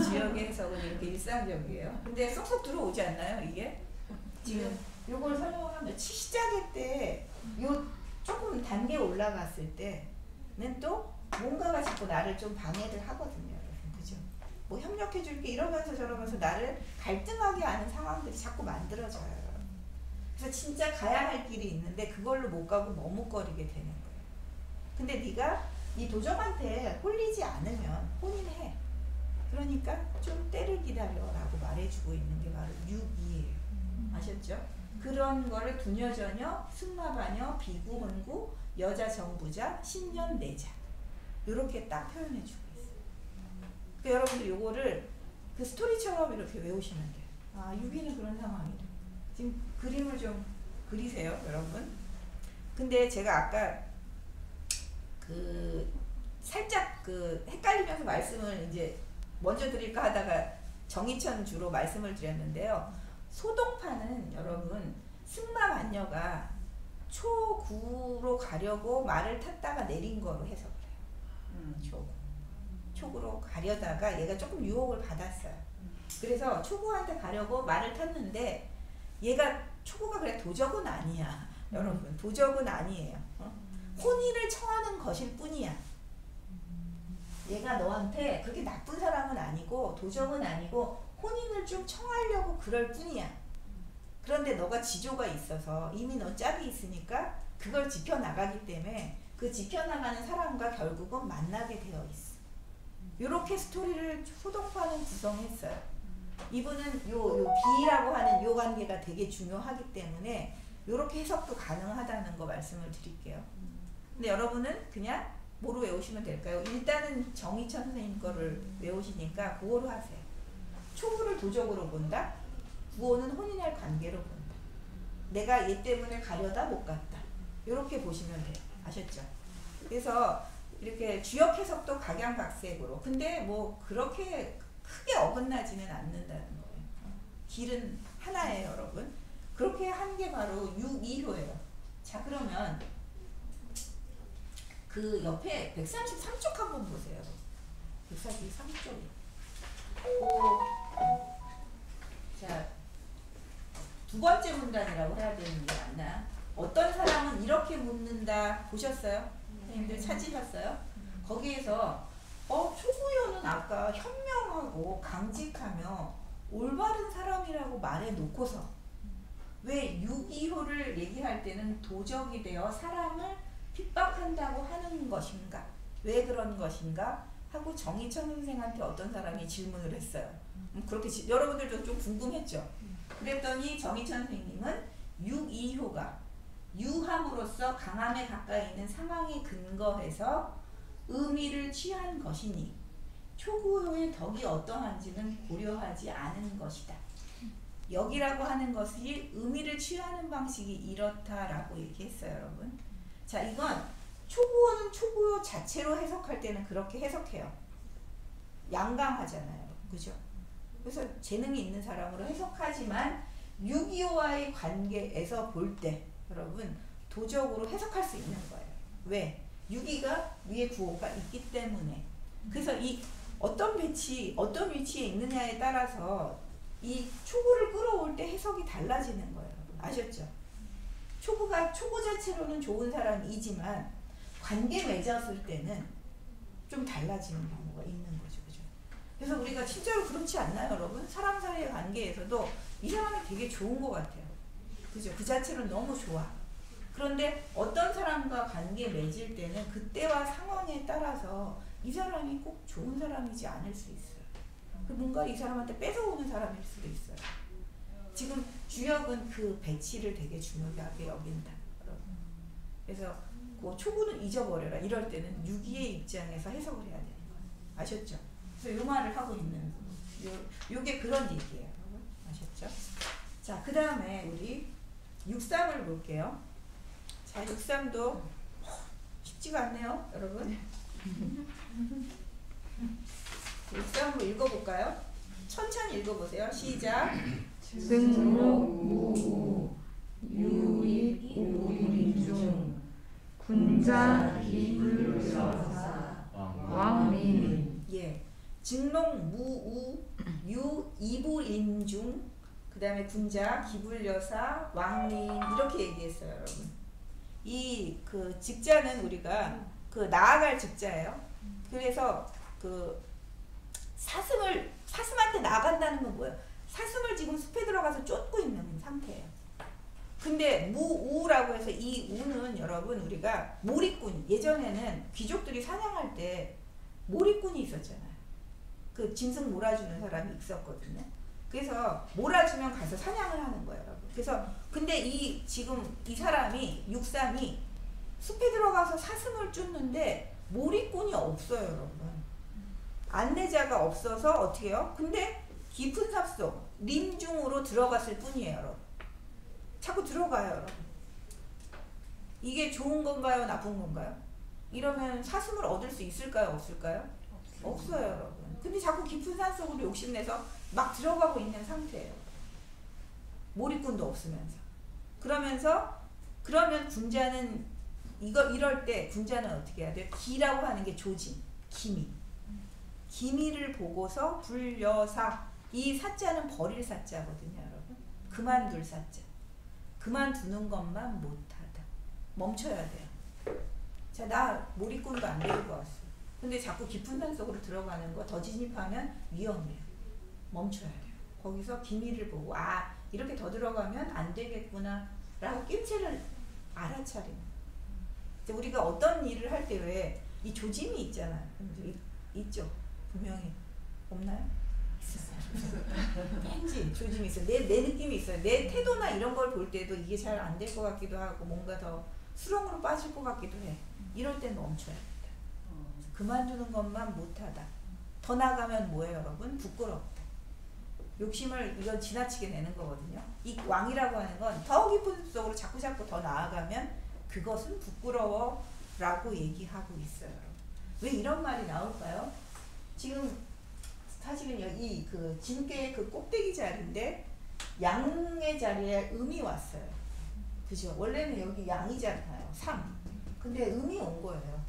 주역의 해석은 이렇게 일상적이에요. 근데 쏙쏙 들어오지 않나요 이게? 지금 요걸 설명하면 시작일 때 요 조금 단계 올라갔을 때는 또 뭔가가 자꾸 나를 좀 방해를 하거든요. 그죠? 뭐 협력해줄게 이러면서 저러면서 나를 갈등하게 하는 상황들이 자꾸 만들어져요. 그래서 진짜 가야 할 길이 있는데 그걸로 못 가고 머뭇거리게 되는 거예요. 근데 네가 이 도적한테 홀리지 않으면 혼인해. 그러니까 좀 때를 기다려라고 말해주고 있는 게 바로 6.2예요. 아셨죠? 그런 거를 두녀저녀, 승마바녀, 비구혼구, 여자 정부자, 신년 내자 이렇게 딱 표현해주고 있어요. 그러니까 여러분들 요거를 그 스토리처럼 이렇게 외우시면 돼요. 아 6.2는 그런 상황이래. 지금 그림을 좀 그리세요 여러분. 근데 제가 아까 그 살짝 그 헷갈리면서 말씀을 이제 먼저 드릴까 하다가 정의천 주로 말씀을 드렸는데요. 소동파는 여러분 승마반녀가 초구로 가려고 말을 탔다가 내린 거로 해석을 해요. 초구로 가려다가 얘가 조금 유혹을 받았어요. 그래서 초구한테 가려고 말을 탔는데 얘가 초구가 그래 도적은 아니야. 여러분 도적은 아니에요. 혼인을 청하는 것일 뿐이야. 얘가 너한테 그렇게 나쁜 사람은 아니고 도적은 아니고 혼인을 좀 청하려고 그럴 뿐이야. 그런데 너가 지조가 있어서 이미 너 짝이 있으니까 그걸 지켜나가기 때문에 그 지켜나가는 사람과 결국은 만나게 되어 있어. 요렇게 스토리를 소동파는 구성했어요. 이분은 요 B라고 하는 요 관계가 되게 중요하기 때문에 요렇게 해석도 가능하다는 거 말씀을 드릴게요. 근데 여러분은 그냥 뭐로 외우시면 될까요? 일단은 정의천 선생님 거를 외우시니까 그거로 하세요. 초구를 도적으로 본다. 구호는 혼인할 관계로 본다. 내가 얘 때문에 가려다 못 갔다. 이렇게 보시면 돼요. 아셨죠? 그래서 이렇게 주역 해석도 각양각색으로. 근데 뭐 그렇게 크게 어긋나지는 않는다는 거예요. 길은 하나예요, 여러분. 그렇게 한 게 바로 6.2호예요. 자, 그러면 그 옆에 133쪽 한번 보세요. 133쪽이. 자, 두 번째 문단이라고 해야 되는 게 맞나? 어떤 사람은 이렇게 묻는다 보셨어요? 선생님들 찾으셨어요? 거기에서 초구요는 아까 현명하고 강직하며 올바른 사람이라고 말해 놓고서 왜 6.25를 얘기할 때는 도적이 되어 사람을 핍박한다고 하는 것인가? 왜 그런 것인가? 하고 정의천 선생한테 어떤 사람이 질문을 했어요. 그렇게 여러분들도 좀 궁금했죠? 그랬더니 정의천 선생님은 6.25가 유함으로써 강함에 가까이 있는 상황에 근거해서 의미를 취한 것이니 초구요의 덕이 어떠한지는 고려하지 않은 것이다. 여기라고 하는 것이 의미를 취하는 방식이 이렇다라고 얘기했어요, 여러분. 자, 이건 초구요는 초구요 자체로 해석할 때는 그렇게 해석해요. 양강하잖아요, 그죠? 그래서 재능이 있는 사람으로 해석하지만 6.25와의 관계에서 볼 때 여러분 도적으로 해석할 수 있는 거예요. 왜? 6.2가 위에 구호가 있기 때문에. 그래서 이 어떤 위치에 있느냐에 따라서 이 초구를 끌어올 때 해석이 달라지는 거예요. 아셨죠? 초구 자체로는 좋은 사람이지만 관계 맺었을 때는 좀 달라지는 경우가 있는 거죠. 그죠? 그래서 우리가 실제로 그렇지 않나요, 여러분? 사람 사이의 관계에서도 이 사람이 되게 좋은 것 같아요. 그죠? 그 자체는 너무 좋아. 그런데 어떤 사람과 관계 맺을 때는 그때와 상황에 따라서 이 사람이 꼭 좋은 사람이지 않을 수 있어요. 뭔가 이 사람한테 뺏어오는 사람일 수도 있어요. 지금 주역은 그 배치를 되게 중요하게 여긴다. 여러분. 그래서 그 초구는 잊어버려라. 이럴 때는 6.2의 입장에서 해석을 해야 되는 거예요. 아셨죠? 그래서 이 말을 하고 있는 요게 그런 얘기예요. 아셨죠? 자, 그 다음에 우리 6.3을 볼게요. 자, 6.3도 쉽지가 않네요, 여러분. 육사 한번 읽어볼까요? 천천히 읽어보세요. 시작. 승록무우 유익우림중 군자 기불여사 왕민. 예. 증록무우 유이불인중 그 다음에 군자 기불여사 왕민 이렇게 얘기했어요, 여러분. 이 그 직자는 우리가 그 나아갈 직자예요. 그래서 그 사슴한테 나간다는 건 뭐예요? 사슴을 지금 숲에 들어가서 쫓고 있는 상태예요. 근데 무우라고 해서 이 우는 여러분 우리가 몰입꾼, 예전에는 귀족들이 사냥할 때 몰입꾼이 있었잖아요. 그 짐승 몰아주는 사람이 있었거든요. 그래서 몰아주면 가서 사냥을 하는 거예요, 여러분. 그래서 근데 지금 이 사람이 육삼이 숲에 들어가서 사슴을 쫓는데 몰입꾼이 없어요, 여러분. 안내자가 없어서 어떻게 해요? 근데 깊은 삽속 림중으로 들어갔을 뿐이에요, 여러분. 자꾸 들어가요, 여러분. 이게 좋은 건가요, 나쁜 건가요? 이러면 사슴을 얻을 수 있을까요, 없을까요? 없어요, 여러분. 근데 자꾸 깊은 산속으로 욕심내서 막 들어가고 있는 상태예요. 몰입꾼도 없으면서. 그러면 군자는 이럴 때 군자는 어떻게 해야 돼요? 기라고 하는 게 조짐, 기미. 기미를 보고서 불여사. 이 사자는 버릴 사자거든요, 여러분. 그만둘 사자. 그만두는 것만 못하다. 멈춰야 돼요. 자, 나 몰입꾼도 안 데리고 왔어. 근데 자꾸 깊은 산속으로 들어가는 거 더 진입하면 위험해요. 멈춰야 돼요. 거기서 기미를 보고 이렇게 더 들어가면 안 되겠구나 라고 낌새를 알아차리는. 우리가 어떤 일을 할 때 왜 이 조짐이 있잖아요. 있죠? 분명히. 없나요? 있어요. 왠지 조짐이 있어요. 내 느낌이 있어요. 내 태도나 이런 걸 볼 때도 이게 잘 안 될 것 같기도 하고 뭔가 더 수렁으로 빠질 것 같기도 해. 이럴 땐 멈춰야 됩니다. 그만두는 것만 못하다. 더 나가면 뭐예요, 여러분? 부끄럽다. 욕심을 이건 지나치게 내는 거거든요. 이 왕이라고 하는 건 더 깊은 속으로 자꾸 더 나아가면 그것은 부끄러워라고 얘기하고 있어요. 왜 이런 말이 나올까요? 지금 사실은 여기 그 진께의 그 꼭대기 자리인데 양의 자리에 음이 왔어요. 그죠? 원래는 여기 양이잖아요. 상. 근데 음이 온 거예요.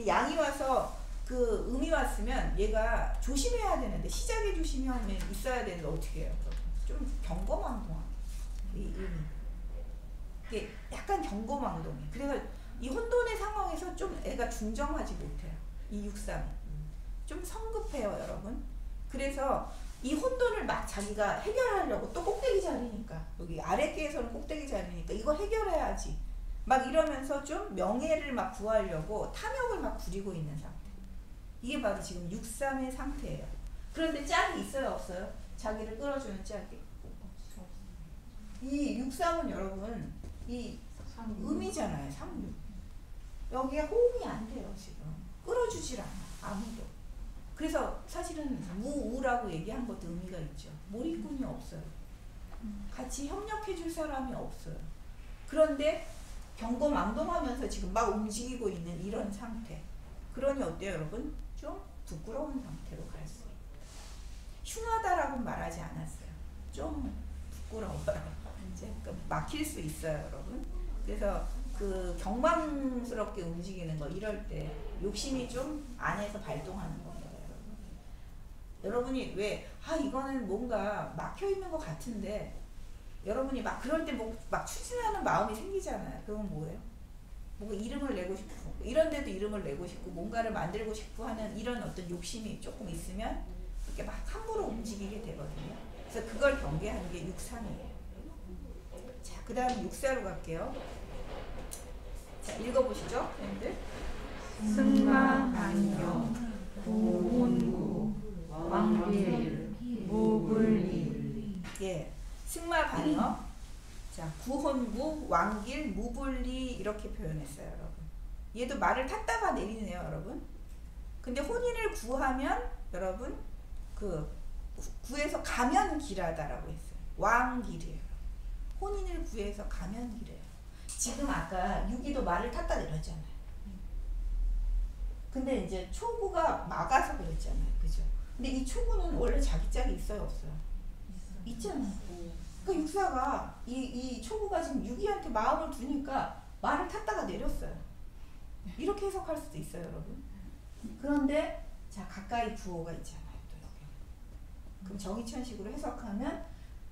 양이 와서 그 음이 왔으면 얘가 조심해야 되는데 시작에 조심하면 있어야 되는데 어떻게 해요? 좀 경거망동한 이 음이. 이게 약간 경거망동해. 그래서 이 혼돈의 상황에서 좀 애가 중정하지 못해요. 이 육삼이. 좀 성급해요, 여러분. 그래서 이 혼돈을 막 자기가 해결하려고 또 꼭대기 자리니까 여기 아랫계에서는 꼭대기 자리니까 이거 해결해야지 막 이러면서 좀 명예를 막 구하려고 탐욕을 막 부리고 있는 상태. 이게 바로 지금 육삼의 상태예요. 그런데 짝이 있어요, 없어요? 자기를 끌어주는 짝이. 이 육삼은 여러분 이 음이잖아요, 상육. 여기에 호응이 안 돼요, 지금. 끌어주질 않아, 아무도. 그래서 사실은 무우라고 얘기한 것도 의미가 있죠. 몰입꾼이 없어요. 같이 협력해줄 사람이 없어요. 그런데 경거망동하면서 지금 막 움직이고 있는 이런 상태. 그러니 어때요, 여러분? 좀 부끄러운 상태로 갈 수 있어요. 흉하다라고 말하지 않았어요. 좀 부끄러워요. 이제 막힐 수 있어요, 여러분. 그래서 그 경망스럽게 움직이는 거 이럴 때 욕심이 좀 안에서 발동하는 겁니다. 여러분이 왜 이거는 뭔가 막혀있는 것 같은데 여러분이 막 그럴 때 막 추진하는 마음이 생기잖아요. 그건 뭐예요? 뭔가 이름을 내고 싶고 이런 데도 이름을 내고 싶고 뭔가를 만들고 싶고 하는 이런 어떤 욕심이 조금 있으면 이렇게 막 함부로 움직이게 되거든요. 그래서 그걸 경계하는 게 육삼이에요. 자, 그 다음 육사로 갈게요. 자, 읽어보시죠, 여러분들. 승마반경 구혼구 왕길 무불리. 예, 승마반역. 자, 구혼구 왕길 무불리 이렇게 표현했어요, 여러분. 얘도 말을 탔다가 내리네요, 여러분. 근데 혼인을 구하면 여러분 그 구해서 가면 길하다라고 했어요. 왕길이에요. 혼인을 구해서 가면 길해요. 지금 아까 유기도 말을 탔다 내렸잖아요. 근데 이제 초구가 막아서 그랬잖아요. 그죠? 근데 이 초구는 원래 자기 짝이 있어요, 없어요? 있잖아요. 그 육사가 이 초구가 지금 유기한테 마음을 두니까 말을 탔다가 내렸어요. 이렇게 해석할 수도 있어요, 여러분. 그런데 자, 가까이 구호가 있잖아요. 또 여기. 그럼 정의천식으로 해석하면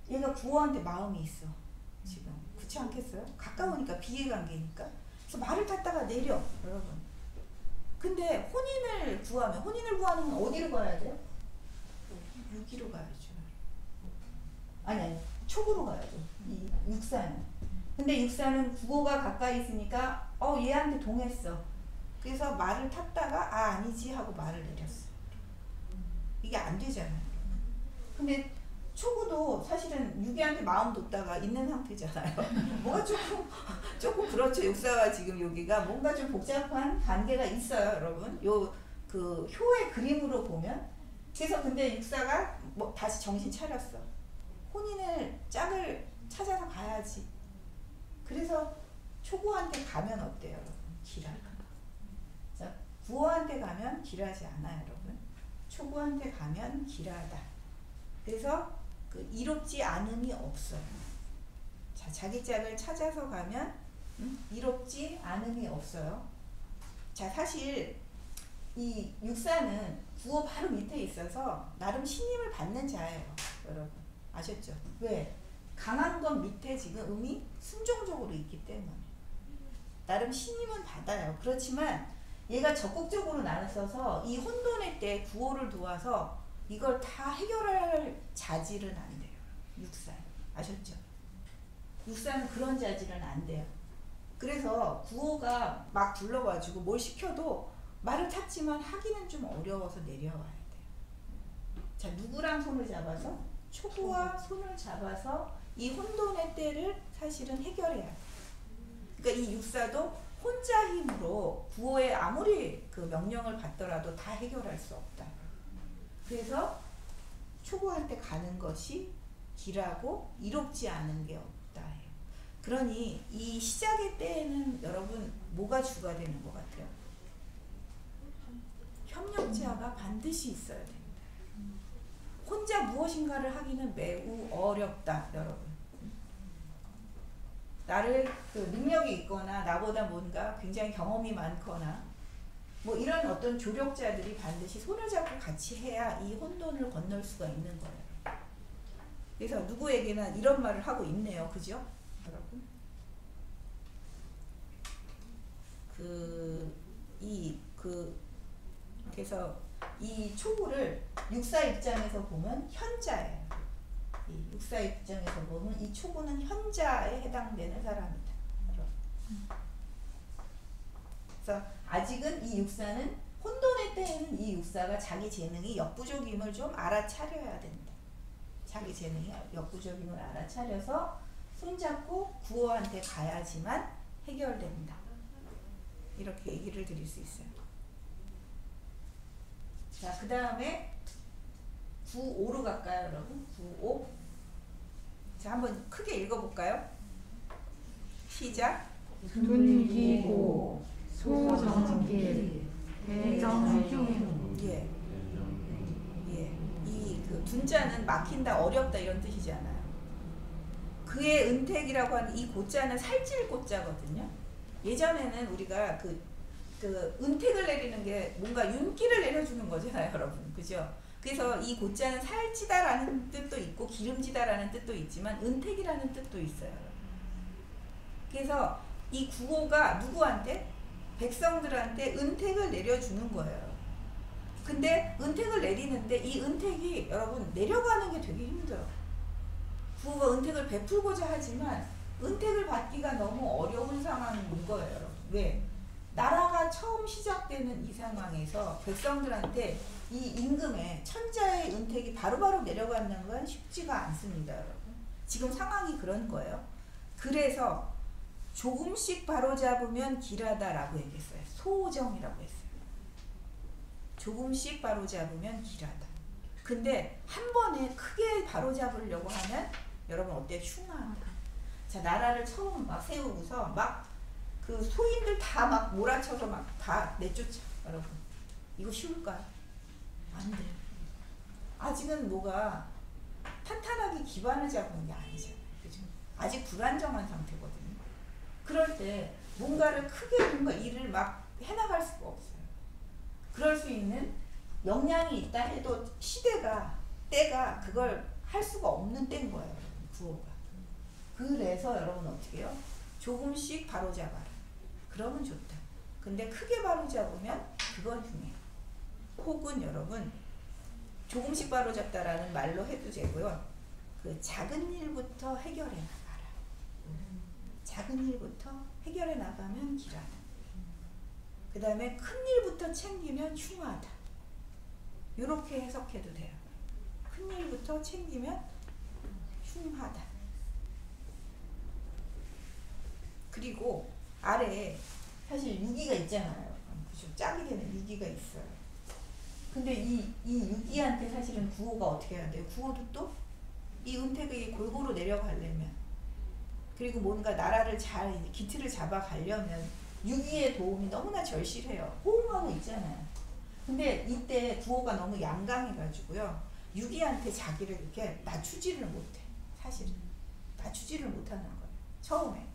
얘가 구호한테 마음이 있어. 지금 그렇지 않겠어요? 가까우니까 비계관계니까. 그래서 말을 탔다가 내려, 여러분. 근데 혼인을 구하는 건 어디로 가야 돼요? 유기로 가야죠. 아니 촉으로 가야죠. 이 육사는. 근데 육사는 구호가 가까이 있으니까 얘한테 동했어. 그래서 말을 탔다가 아니지 하고 말을 내렸어. 이게 안 되잖아요. 근데 초구도 사실은 유기한테 마음 뒀다가 있는 상태잖아요. 뭐가 조금 그렇죠. 육사와 지금 여기가 뭔가 좀 복잡한 관계가 있어요, 여러분. 그 효의 그림으로 보면. 그래서 근데 육사가 뭐 다시 정신 차렸어. 혼인을 짝을 찾아서 가야지. 그래서 초구한테 가면 어때요, 여러분? 길하다. 자, 구호한테 가면 길하지 않아요, 여러분. 초구한테 가면 길하다. 그래서 그 이롭지 않음이 없어요. 자, 자기 짝을 찾아서 가면 이롭지 않음이 없어요. 자, 사실 이 육사는 구호 바로 밑에 있어서 나름 신임을 받는 자예요, 여러분. 아셨죠? 왜? 강한 건 밑에 지금 음이 순종적으로 있기 때문에 나름 신임은 받아요. 그렇지만 얘가 적극적으로 나서서 이 혼돈의 때 구호를 도와서 이걸 다 해결할 자질은 안 돼요. 육사는. 아셨죠? 육사는 그런 자질은 안 돼요. 그래서 구호가 막 불러가지고 뭘 시켜도 말을 탔지만 하기는 좀 어려워서 내려와야 돼요. 자, 누구랑 손을 잡아서? 초구와 손을 잡아서 이 혼돈의 때를 사실은 해결해야 돼요. 그러니까 이 육사도 혼자 힘으로 구호에 아무리 그 명령을 받더라도 다 해결할 수 없다. 그래서 초구한테 가는 것이 길하고 이롭지 않은 게 없다 해요. 그러니 이 시작의 때에는 여러분 뭐가 주가 되는 것 같아요? 협력자가 반드시 있어야 됩니다. 혼자 무엇인가를 하기는 매우 어렵다, 여러분. 나를 그 능력이 있거나 나보다 뭔가 굉장히 경험이 많거나 뭐 이런 어떤 조력자들이 반드시 손을 잡고 같이 해야 이 혼돈을 건널 수가 있는 거예요. 그래서 누구에게나 이런 말을 하고 있네요. 그죠? 여러분? 그래서 이 초구를 육사 입장에서 보면 현자예요. 이 육사 입장에서 보면 이 초구는 현자에 해당되는 사람이다. 그래서 아직은 이 육사는 혼돈의 때에는 이 육사가 자기 재능이 역부족임을 좀 알아차려야 된다. 자기 재능이 역부족임을 알아차려서 손잡고 구호한테 가야지만 해결된다. 이렇게 얘기를 드릴 수 있어요. 자, 그 다음에 9,5로 갈까요, 여러분? 9,5. 자, 한번 크게 읽어볼까요? 시작. 둔기고 소정길 대정흉. 예. 이 그 둔자는 막힌다, 어렵다 이런 뜻이잖아요. 그의 은택이라고 하는 이 고자는 살찔 고자거든요. 예전에는 우리가 그 은택을 내리는 게 뭔가 윤기를 내려주는 거잖아요, 여러분. 그죠? 그래서 이 고자는 살찌다라는 뜻도 있고 기름지다라는 뜻도 있지만 은택이라는 뜻도 있어요. 그래서 이 구호가 누구한테? 백성들한테 은택을 내려주는 거예요. 근데 은택을 내리는데 이 은택이 여러분 내려가는 게 되게 힘들어. 구호가 은택을 베풀고자 하지만 은택을 받기가 너무 어려운 상황인 거예요, 여러분. 왜? 나라가 처음 시작되는 이 상황에서 백성들한테 이 임금의 천자의 은택이 바로바로 내려가는 건 쉽지가 않습니다, 여러분. 지금 상황이 그런 거예요. 그래서 조금씩 바로잡으면 길하다라고 얘기했어요. 소정이라고 했어요. 조금씩 바로잡으면 길하다. 근데 한 번에 크게 바로잡으려고 하면 여러분 어때요? 흉하다. 자, 나라를 처음 막 세우고서 막 그 소인들 다 막 몰아쳐서 막 다 내쫓아, 여러분. 이거 쉬울까요? 안 돼요. 아직은 뭐가 탄탄하게 기반을 잡은 게 아니잖아요. 그죠? 아직 불안정한 상태거든요. 그럴 때 뭔가를 크게 뭔가 일을 막 해나갈 수가 없어요. 그럴 수 있는 역량이 있다 해도 때가 그걸 할 수가 없는 때인 거예요. 구호가. 그래서 여러분 어떻게 해요? 조금씩 바로잡아라. 그러면 좋다. 근데 크게 바로잡으면 그건 흉해요. 혹은 여러분 조금씩 바로잡다라는 말로 해도 되고요. 그 작은 일부터 해결해 나가라. 작은 일부터 해결해 나가면 길하다. 그 다음에 큰 일부터 챙기면 흉하다. 이렇게 해석해도 돼요. 큰 일부터 챙기면 흉하다. 그리고 아래에 사실 유기가 있잖아요. 그죠? 짝이 되는 유기가 있어요. 근데 이 유기한테 사실은 구호가 어떻게 해야 돼요? 구호도 또 이 은택이 골고루 내려가려면, 그리고 뭔가 나라를 잘 기틀을 잡아가려면 유기의 도움이 너무나 절실해요. 호응하고 있잖아요. 근데 이때 구호가 너무 양강해가지고요. 유기한테 자기를 이렇게 낮추지를 못해. 사실은 낮추지를 못하는 거예요. 처음에.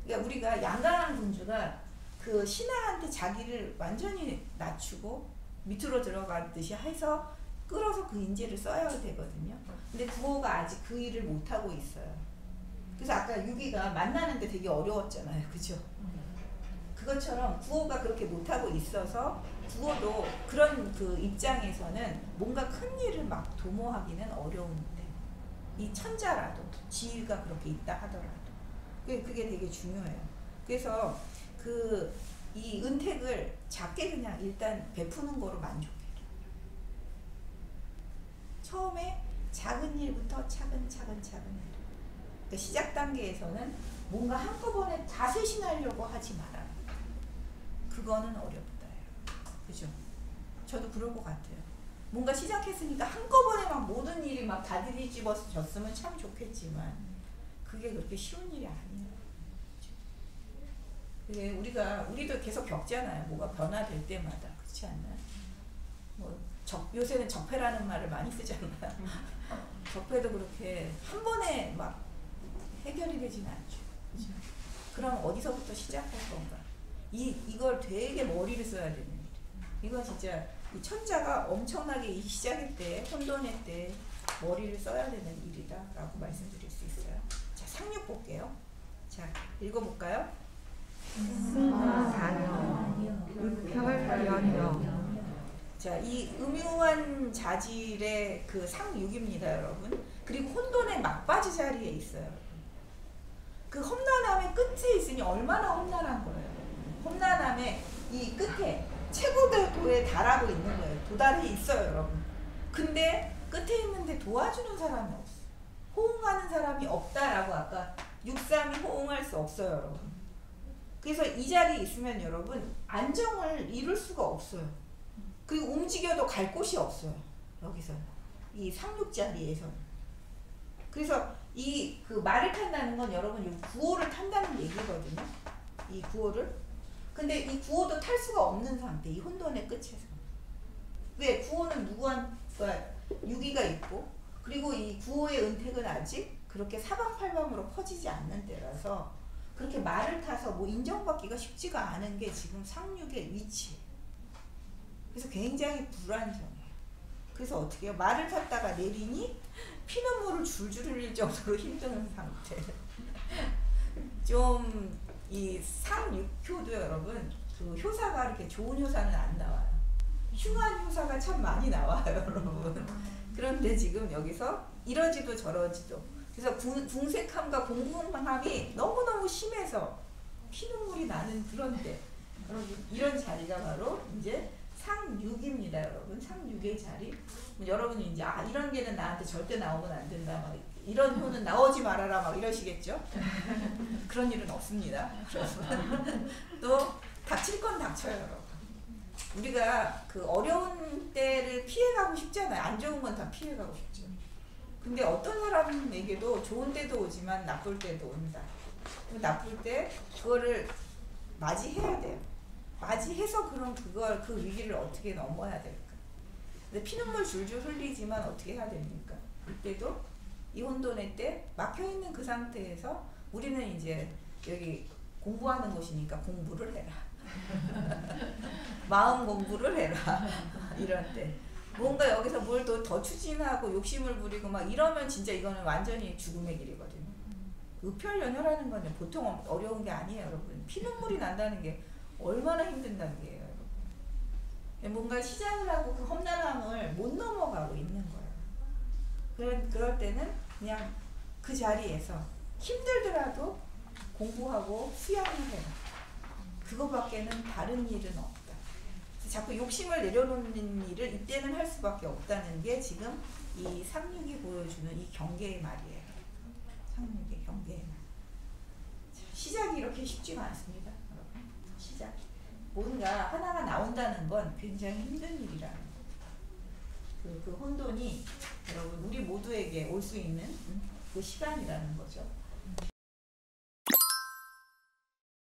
그러니까 우리가 양강한 군주가 그 신하한테 자기를 완전히 낮추고 밑으로 들어가듯이 해서 끌어서 그 인재를 써야 되거든요. 근데 구호가 아직 그 일을 못하고 있어요. 그래서 아까 유기가 만나는데 되게 어려웠잖아요. 그죠? 그것처럼 구호가 그렇게 못하고 있어서 구호도 그런 그 입장에서는 뭔가 큰 일을 막 도모하기는 어려운데, 이 천자라도 지위가 그렇게 있다 하더라도 그게 되게 중요해요. 그래서 이 은택을 작게 그냥 일단 베푸는 거로 만족해요. 처음에 작은 일부터 차근차근. 그러니까 시작 단계에서는 뭔가 한꺼번에 다 쇄신하려고 하지 마라. 그거는 어렵다요. 그죠? 저도 그럴 것 같아요. 뭔가 시작했으니까 한꺼번에 막 모든 일이 막 다 뒤집어졌으면 참 좋겠지만 그게 그렇게 쉬운 일이 아니에요. 그게 우리도 계속 겪잖아요. 뭐가 변화될 때마다. 그렇지 않나요? 요새는 적폐라는 말을 많이 쓰잖아요. 적폐도 그렇게 한 번에 막 해결이 되진 않죠. 그렇죠? 그럼 어디서부터 시작할 건가? 이걸 되게 머리를 써야 되는 일이에요. 이건 진짜 이 천자가 엄청나게 시작일 때, 혼돈의 때 머리를 써야 되는 일이다라고 말씀드릴 수 있어요. 자, 상륙 볼게요. 자, 읽어볼까요? 승하사녀 읍혈연여. 자, 이 음유한 자질의 그 상육입니다, 여러분. 그리고 혼돈의 막바지 자리에 있어요. 그 험난함의 끝에 있으니 얼마나 험난한 거예요. 험난함의 이 끝에 최고도에 달하고 있는 거예요. 도달해 있어요, 여러분. 근데 끝에 있는데 도와주는 사람이 없어요. 호응하는 사람이 없다라고 아까 6.3이 호응할 수 없어요, 여러분. 그래서 이 자리에 있으면 여러분 안정을 이룰 수가 없어요. 그리고 움직여도 갈 곳이 없어요. 여기서 이 상륙 자리에서는. 그래서 그 말을 탄다는 건 여러분 이 구호를 탄다는 얘기거든요. 이 구호를. 근데 이 구호도 탈 수가 없는 상태. 이 혼돈의 끝에서. 왜? 구호는 누구한가 유기가 있고, 그리고 이 구호의 은택은 아직 그렇게 사방팔방으로 퍼지지 않는 때라서 그렇게 말을 타서 뭐 인정받기가 쉽지가 않은 게 지금 상륙의 위치예요. 그래서 굉장히 불안정해요. 그래서 어떻게 해요? 말을 탔다가 내리니 피눈물을 줄줄 흘릴 정도로 힘든 상태. 좀 이 상육효도 여러분 그 효사가 이렇게 좋은 효사는 안 나와요. 흉한 효사가 참 많이 나와요, 여러분. 그런데 지금 여기서 이러지도 저러지도. 그래서 궁색함과 공공함이 너무너무 심해서 피눈물이 나는 그런 때. 여러분 이런 자리가 바로 이제 상육입니다, 여러분. 상육의 자리. 여러분이 이제 이런 게는 나한테 절대 나오면 안 된다, 막 이런 효는 나오지 말아라, 막 이러시겠죠? 그런 일은 없습니다. 또 닥칠 건 닥쳐요, 여러분. 우리가 그 어려운 때를 피해가고 싶잖아요. 안 좋은 건 다 피해가고 싶죠. 근데 어떤 사람에게도 좋은 때도 오지만 나쁠 때도 온다. 나쁠 때 그거를 맞이해야 돼요. 맞이해서 그럼 그 위기를 어떻게 넘어야 될까? 근데 피눈물 줄줄 흘리지만 어떻게 해야 됩니까? 이때도 이 혼돈의 때 막혀있는 그 상태에서 우리는 이제 여기 공부하는 곳이니까 공부를 해라. 마음 공부를 해라. 이런 때 뭔가 여기서 뭘 더 추진하고 욕심을 부리고 막 이러면 진짜 이거는 완전히 죽음의 길이거든요. 의편연혈하는 건 보통 어려운 게 아니에요, 여러분. 피눈물이 난다는 게 얼마나 힘든다는 게예요, 여러분. 뭔가 시작을 하고 그 험난함을 못 넘어가고 있는 거예요. 그럴 때는 그냥 그 자리에서 힘들더라도 공부하고 수양을 해라. 그거밖에는 다른 일은 없다. 자꾸 욕심을 내려놓는 일을 이때는 할 수밖에 없다는 게 지금 이 상륙이 보여주는 이 경계의 말이에요. 상륙의 경계의 말. 시작이 이렇게 쉽지가 않습니다, 여러분. 시작. 뭔가 하나가 나온다는 건 굉장히 힘든 일이라는 거예요. 그 혼돈이 여러분 우리 모두에게 올 수 있는 그 시간이라는 거죠.